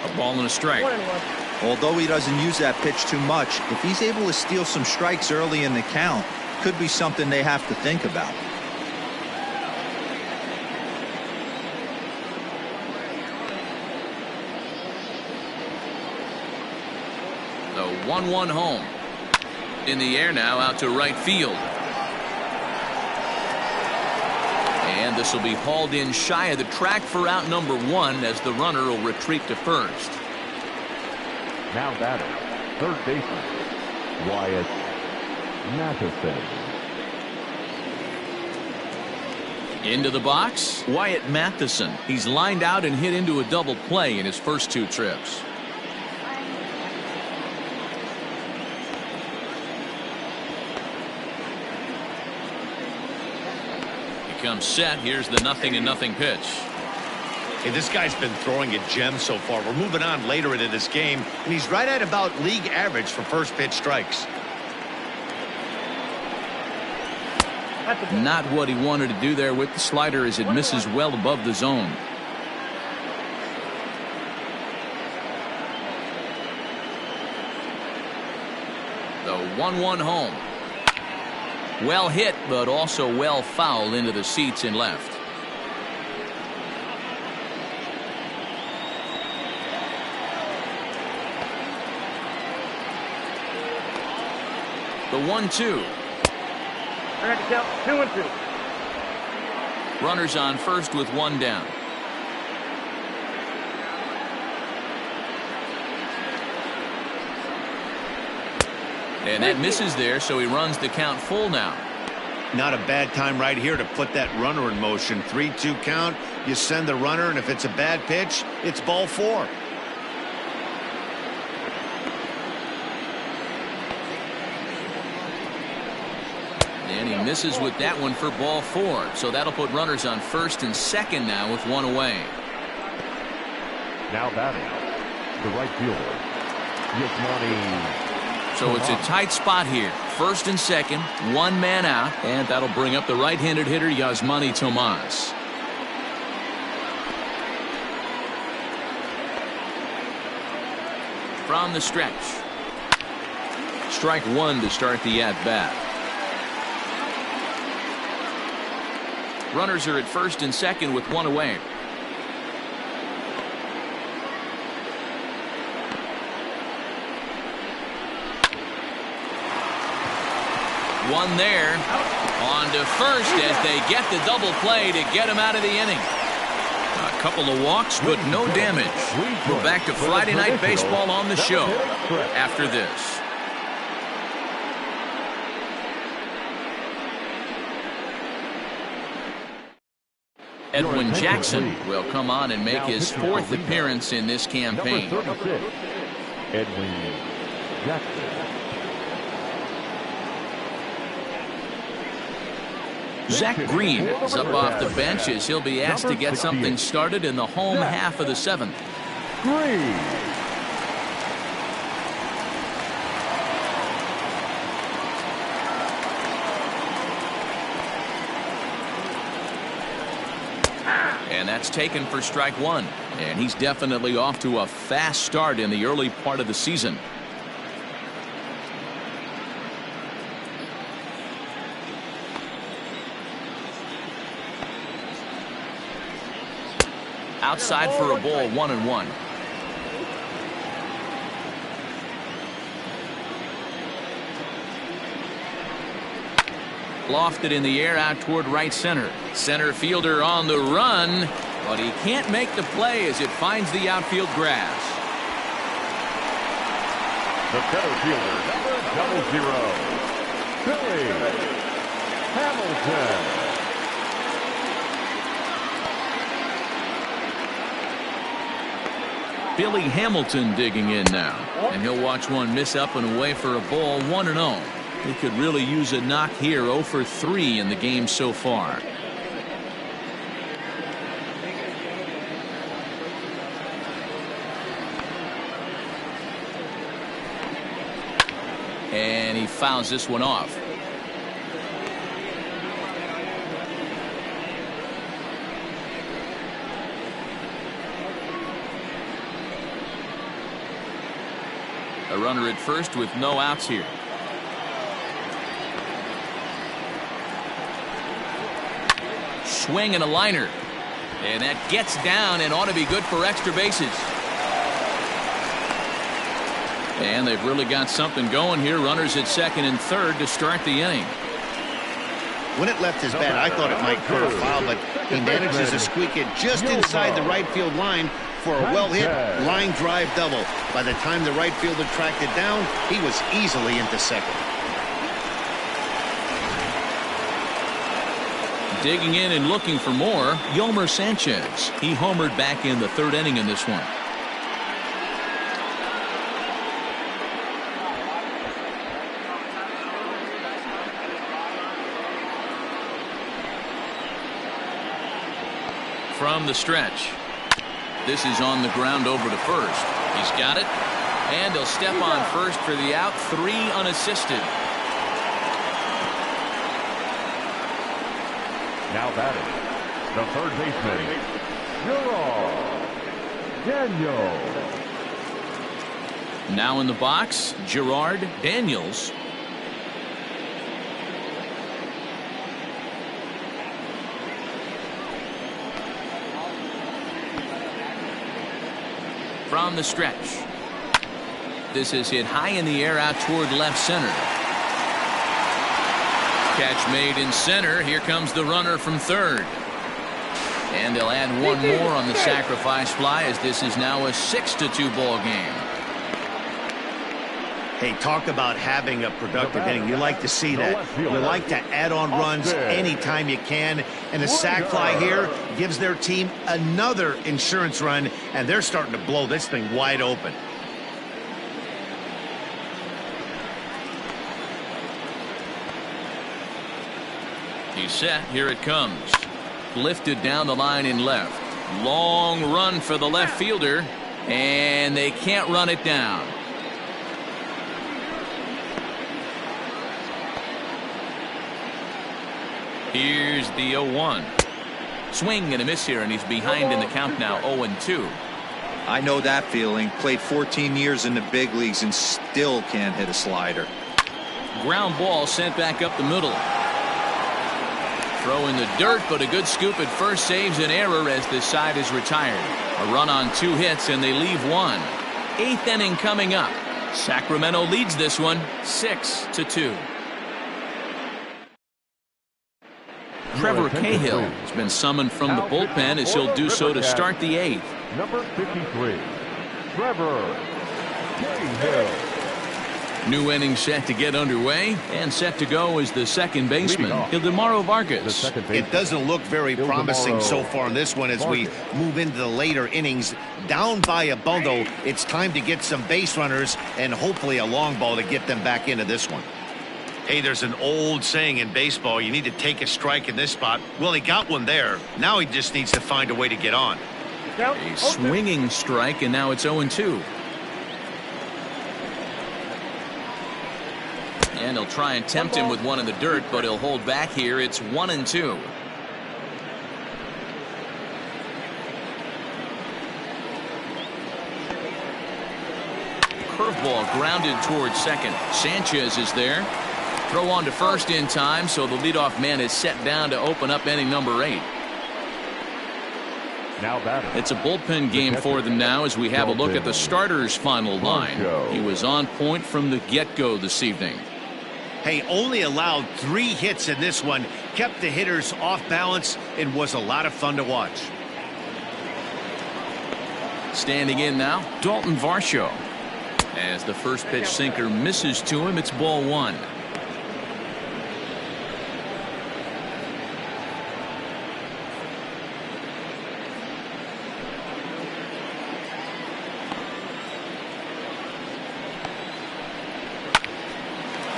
A ball and a strike. 1-1. Although he doesn't use that pitch too much, if he's able to steal some strikes early in the count, could be something they have to think about. The 1-1 home. In the air now, out to right field. And this will be hauled in shy of the track for out number 1 as the runner will retreat to first. Now batting, third baseman, Wyatt Matheson. Into the box, Wyatt Matheson. He's lined out and hit into a double play in his first 2 trips. Comes set. Here's the 0-0 pitch. Hey, this guy's been throwing a gem so far. We're moving on later into this game, and he's right at about league average for first pitch strikes. Not what he wanted to do there with the slider, as it misses well above the zone. The 1-1 home. Well hit, but also well fouled into the seats and left. The 1-2. I got to count 2-2. Runners on first with 1 down. And that misses there, so he runs the count full now. Not a bad time right here to put that runner in motion. 3-2 count. You send the runner, and if it's a bad pitch, it's ball 4. And he misses with that one for ball 4. So that'll put runners on first and second now with one away. Now batting, the right fielder, Yasmani. So it's a tight spot here. First and second, one man out, and that'll bring up the right-handed hitter Yasmani Tomas. From the stretch. Strike one to start the at-bat. Runners are at first and second with one away. One there. On to first as they get the double play to get him out of the inning. A couple of walks, but no damage. We're back to Friday Night Baseball on the show after this. Edwin Jackson will come on and make his 4th appearance in this campaign. Number 36, Edwin Jackson. Zach Green is up off the bench as he'll be asked to get something started in the home half of the 7th. Green. And that's taken for strike one. And he's definitely off to a fast start in the early part of the season. Outside for a ball, 1-1. Lofted in the air out toward right center. Center fielder on the run, but he can't make the play as it finds the outfield grass. The center fielder, number 00, Billy Hamilton. Billy Hamilton digging in now, and he'll watch one miss up and away for a ball, 1-0. He could really use a knock here. 0 for 3 in the game so far. And he fouls this one off. A runner at first with no outs here. Swing and a liner. And that gets down and ought to be good for extra bases. And they've really got something going here. Runners at second and third to start the inning. When it left his bat, I thought it might curve foul, but he manages to squeak it just inside the right field line for a well-hit line drive double. By the time the right fielder tracked it down, he was easily into second. Digging in and looking for more, Yolmer Sanchez. He homered back in the 3rd inning in this one. From the stretch. This is on the ground over to first. He's got it. And he'll step on first for the out. 3 unassisted. Now batting, the 3rd baseman, Gerard Daniels. Now in the box, Gerard Daniels. From the stretch. This is hit high in the air out toward left center. Catch made in center. Here comes the runner from third. And they'll add one more on the sacrifice fly as this is now a 6-2 ball game. Hey, talk about having a productive inning. You like to see that. You like to add on runs anytime you can. And the sac fly here gives their team another insurance run, and they're starting to blow this thing wide open. He's set. Here it comes. Lifted down the line in left. Long run for the left fielder, and they can't run it down. Here's the 0-1. Swing and a miss here, and he's behind in the count now, 0-2. I know that feeling. Played 14 years in the big leagues and still can't hit a slider. Ground ball sent back up the middle. Throw in the dirt, but a good scoop at first saves an error as this side is retired. A run on 2 hits, and they leave 1. 8th inning coming up. Sacramento leads this one 6-2. Trevor Cahill has been summoned from the bullpen as he'll do so to start the 8th. Number 53, Trevor Cahill. New inning set to get underway, and set to go is the second baseman, Ildemaro Vargas. It doesn't look very promising so far in this one as we move into the later innings. Down by a bundle, it's time to get some base runners and hopefully a long ball to get them back into this one. Hey, there's an old saying in baseball, you need to take a strike in this spot. Well, he got one there. Now he just needs to find a way to get on. A swinging strike, and now it's 0-2. And he'll try and tempt him with one in the dirt, but he'll hold back here. It's 1-2. Curveball grounded towards second. Sanchez is there. Throw on to first in time, so the leadoff man is set down to open up inning number 8. Now batter. It's a bullpen game for them now as we have a look at the starter's final line. He was on point from the get-go this evening. Hey, only allowed 3 hits in this one, kept the hitters off balance, and was a lot of fun to watch. Standing in now, Dalton Varsho. As the first pitch sinker misses to him, it's ball 1.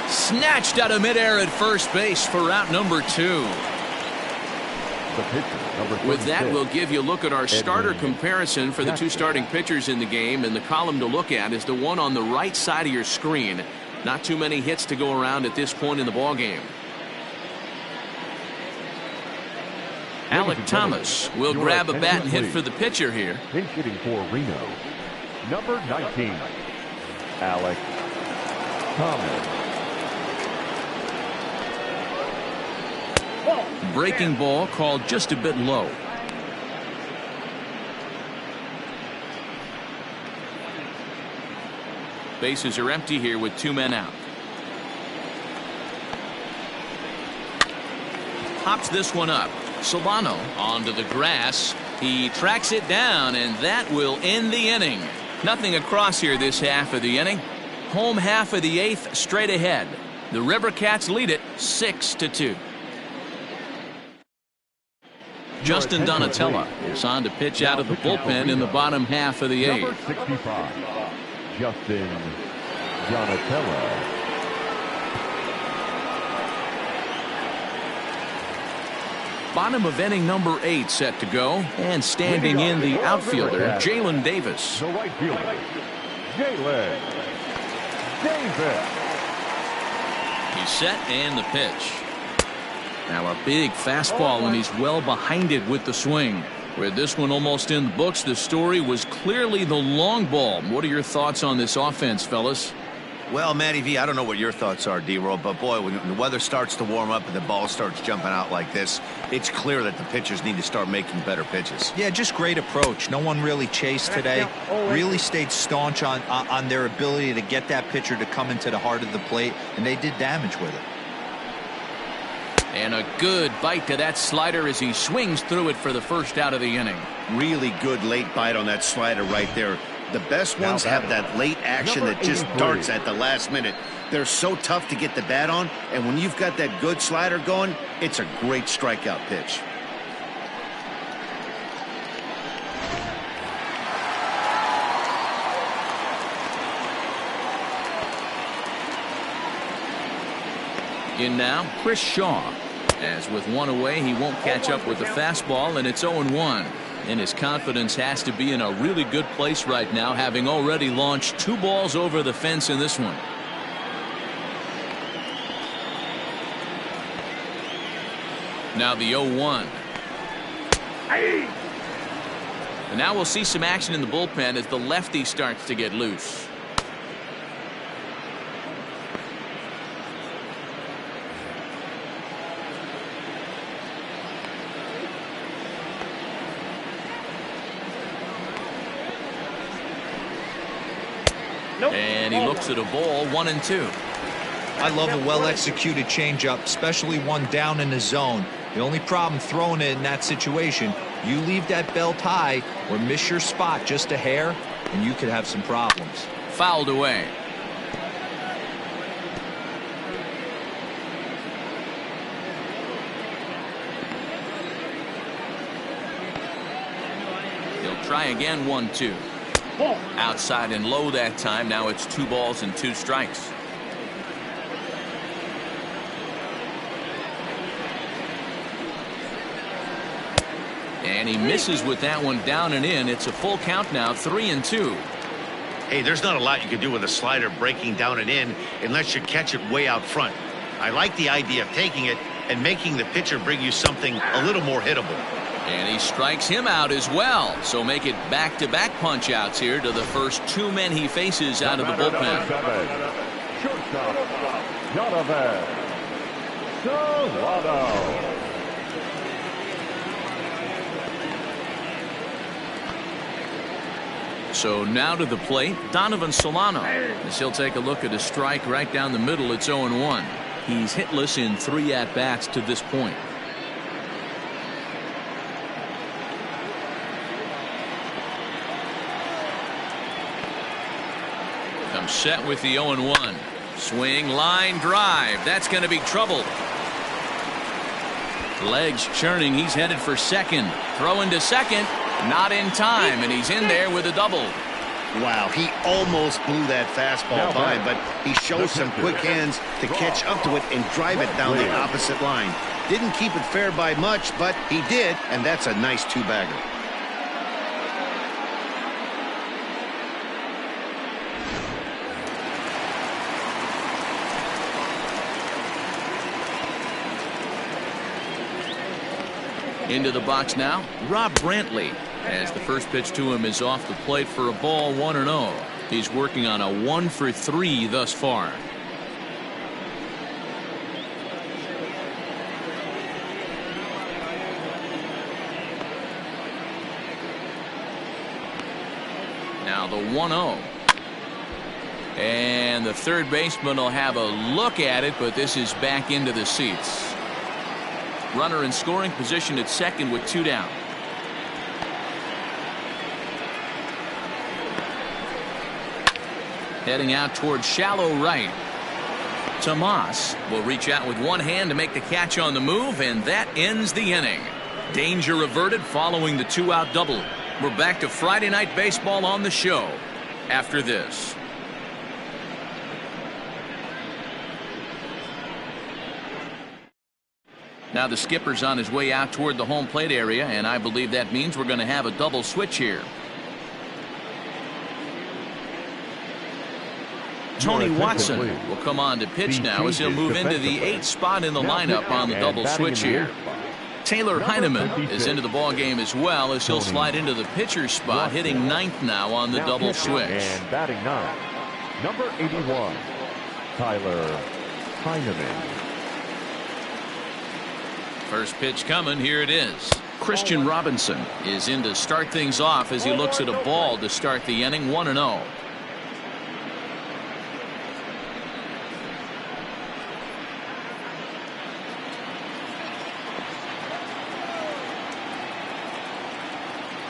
Snatched out of midair at first base for out number 2. With that, we'll give you a look at our starter comparison for the 2 starting pitchers in the game, and the column to look at is the one on the right side of your screen. Not too many hits to go around at this point in the ball game. Alec Thomas will grab a bat and hit for the pitcher here. Pinch hitting for Reno, number 19, Alec Thomas. Breaking ball called just a bit low. Bases are empty here with 2 men out. Pops this one up. Solano onto the grass. He tracks it down, and that will end the inning. Nothing across here this half of the inning. Home half of the 8th straight ahead. The River Cats lead it 6-2. Justin Donatella is on to pitch out of the bullpen in the bottom half of the 8th. Number 65, Justin Donatella. Bottom of inning number 8 set to go, and standing in the outfielder, Jalen Davis. The right fielder, Jalen Davis. He's set, and the pitch. Now a big fastball, and he's well behind it with the swing. With this one almost in the books, the story was clearly the long ball. What are your thoughts on this offense, fellas? Well, Matty V, I don't know what your thoughts are, D-Roll, but boy, when the weather starts to warm up and the ball starts jumping out like this, it's clear that the pitchers need to start making better pitches. Yeah, just great approach. No one really chased today. Really stayed staunch on their ability to get that pitcher to come into the heart of the plate, and they did damage with it. And a good bite to that slider as he swings through it for the first out of the inning. Really good late bite on that slider right there. The best ones have that late action that just darts at the last minute. They're so tough to get the bat on, and when you've got that good slider going, it's a great strikeout pitch. In now, Chris Shaw. As with one away, he won't catch up with the fastball, and it's 0-1. And his confidence has to be in a really good place right now, having already launched 2 balls over the fence in this one. Now the 0-1. And now we'll see some action in the bullpen as the lefty starts to get loose. And he looks at a ball, 1-2. I love a well-executed changeup, especially one down in the zone. The only problem throwing it in that situation, you leave that belt high or miss your spot just a hair, and you could have some problems. Fouled away. He'll try again, 1-2. Outside and low that time. Now it's 2 balls and 2 strikes. And he misses with that one down and in. It's a full count now, 3-2. Hey, there's not a lot you can do with a slider breaking down and in unless you catch it way out front. I like the idea of taking it and making the pitcher bring you something a little more hittable. And he strikes him out as well. So make it back-to-back punch-outs here to the first 2 men he faces out of the bullpen. Shortstop, Jonathan Solano. So now to the plate, Donovan Solano. As he'll take a look at a strike right down the middle. It's 0-1. He's hitless in 3 at-bats to this point. Comes set with the 0-1. Swing, line drive. That's going to be trouble. Legs churning. He's headed for second. Throwing to second. Not in time, and he's in there with a double. Wow, he almost blew that fastball by, but he shows some quick hands to catch up to it and drive it down the opposite line. Didn't keep it fair by much, but he did, and that's a nice 2-bagger. Into the box now, Rob Brantley, as the first pitch to him is off the plate for a ball, 1-0. He's working on a 1-for-3 thus far. Now the 1-0. And the third baseman will have a look at it, but this is back into the seats. Runner in scoring position at second with 2 down. Heading out towards shallow right. Tomas will reach out with one hand to make the catch on the move, and that ends the inning. Danger averted following the 2-out double. We're back to Friday Night Baseball on the show after this. Now the skipper's on his way out toward the home plate area, and I believe that means we're going to have a double switch here. Tony Watson will come on to pitch now as he'll move into the 8th spot in the lineup on the double switch here. Taylor Heineman is into the ball game as well as he'll slide into the pitcher spot, hitting 9th now on the double switch. And batting 9, number 81, Tyler Heineman. First pitch coming. Here it is. Christian Robinson is in to start things off as he looks at a ball to start the inning. 1-0.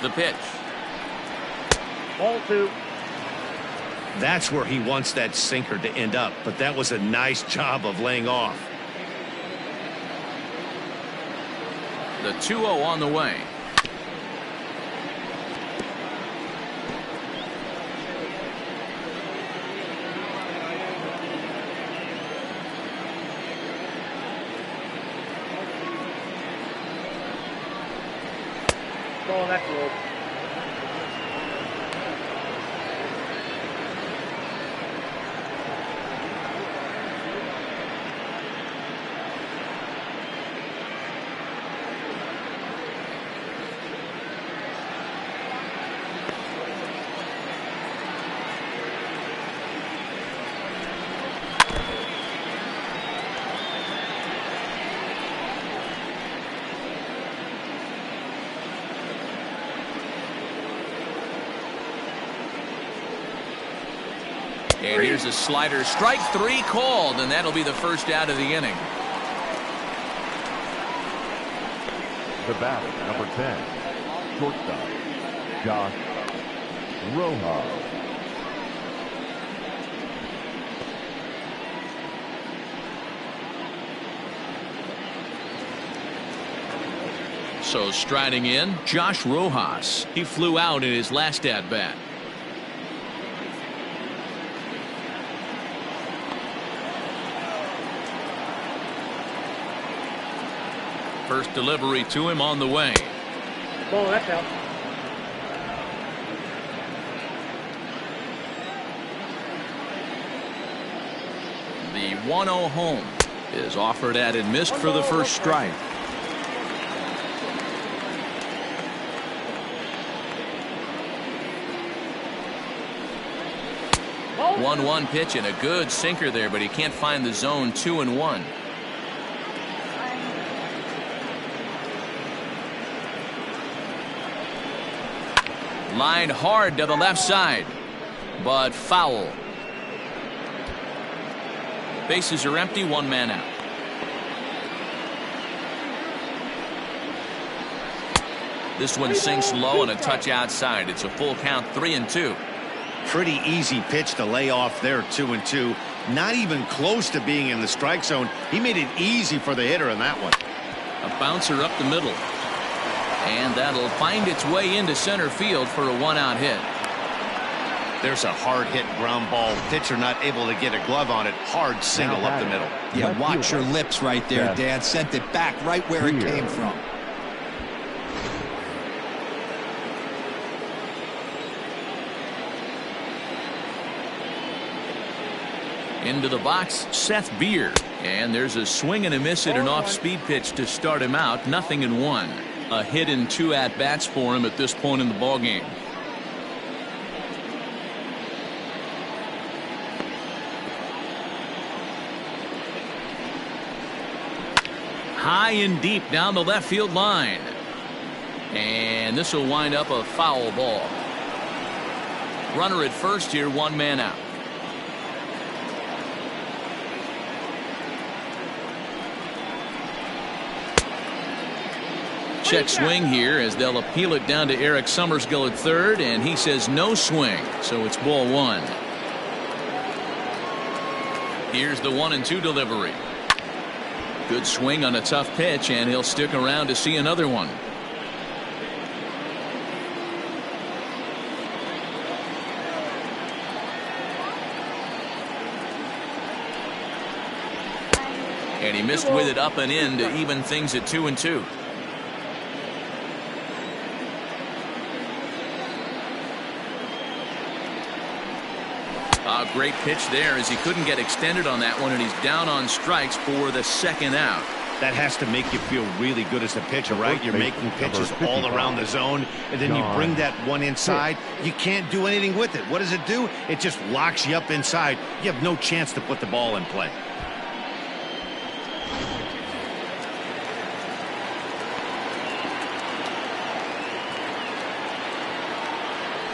The pitch. Ball 2. That's where he wants that sinker to end up, but that was a nice job of laying off. The 2-0 on the way. Oh, that's low. And here's a slider. Strike 3 called, and that'll be the first out of the inning. The batter, number 10, shortstop, Josh Rojas. So striding in, Josh Rojas. He flew out in his last at-bat. First delivery to him on the way. Oh, that's out. The 1-0 home is offered at and missed for the first strike. Oh. 1-1 pitch and a good sinker there, but he can't find the zone. 2-1. Line hard to the left side, but foul. Bases are empty, 1 man out. This one sinks low and a touch outside. It's a full count, 3-2. Pretty easy pitch to lay off there, 2-2. Not even close to being in the strike zone. He made it easy for the hitter in that one. A bouncer up the middle. And that'll find its way into center field for a 1-out hit. There's a hard hit ground ball. Pitcher not able to get a glove on it. Hard single up the middle. Yeah, watch your lips right there, Yes. Dad. Sent it back right where it came from. Into the box, Seth Beer. And there's a swing and a miss at an off-speed pitch to start him out. 0-1. A hit in 2 at-bats for him at this point in the ballgame. High and deep down the left field line. And this will wind up a foul ball. Runner at first here, 1 man out. Check swing here as they'll appeal it down to Eric Summersgill at third, and he says no swing, so it's ball 1. Here's the 1-2 delivery. Good swing on a tough pitch, and he'll stick around to see another one. And he missed with it up and in to even things at 2-2. A great pitch there as he couldn't get extended on that one, and he's down on strikes for the 2nd out. That has to make you feel really good as a pitcher, right? You're making pitches all around the zone, and then you bring that one inside. You can't do anything with it. What does it do? It just locks you up inside. You have no chance to put the ball in play.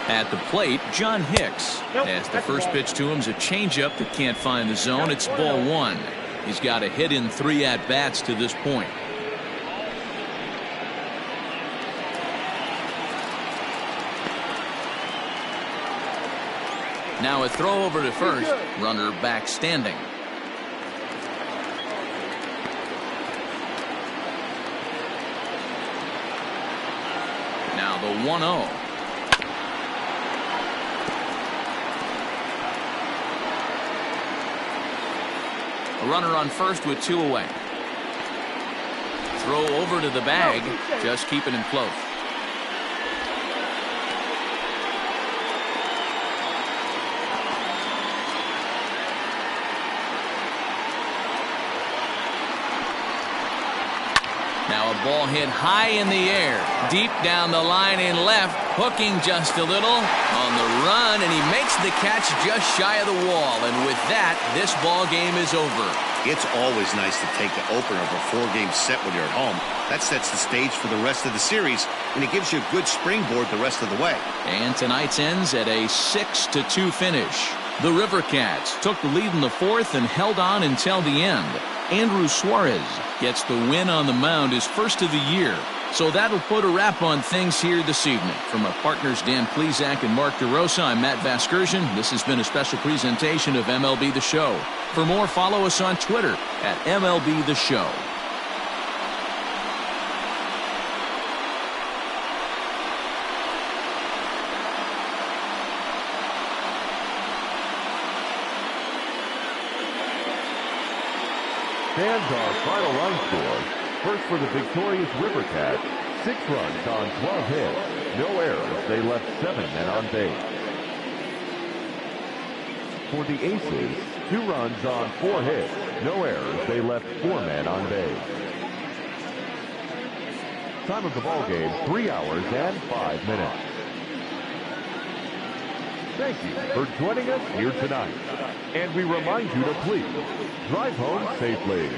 At the plate, John Hicks. As the first pitch to him is a changeup that can't find the zone. It's ball 1. He's got a hit in 3 at-bats to this point. Now a throw over to first. Runner back standing. Now the 1-0. A runner on first with 2 away. Throw over to the bag, just keeping him close. Now a ball hit high in the air, deep down the line in left, hooking just a little on the run, and he makes the catch just shy of the wall. And with that, this ball game is over. It's always nice to take the opener of a 4-game set when you're at home. That sets the stage for the rest of the series, and it gives you a good springboard the rest of the way. And tonight's ends at a 6-2 finish. The River Cats took the lead in the fourth and held on until the end. Andrew Suarez gets the win on the mound, his first of the year. So that'll put a wrap on things here this evening. From our partners Dan Plesac and Mark DeRosa, I'm Matt Vasgersian. This has been a special presentation of MLB The Show. For more, follow us on Twitter at MLB The Show. Stands our final run score. First for the victorious River Cats, 6 runs on 12 hits. No errors. They left 7 men on base. For the Aces, 2 runs on 4 hits. No errors. They left 4 men on base. Time of the ball game, 3 hours and 5 minutes. Thank you for joining us here tonight. And we remind you to please drive home safely.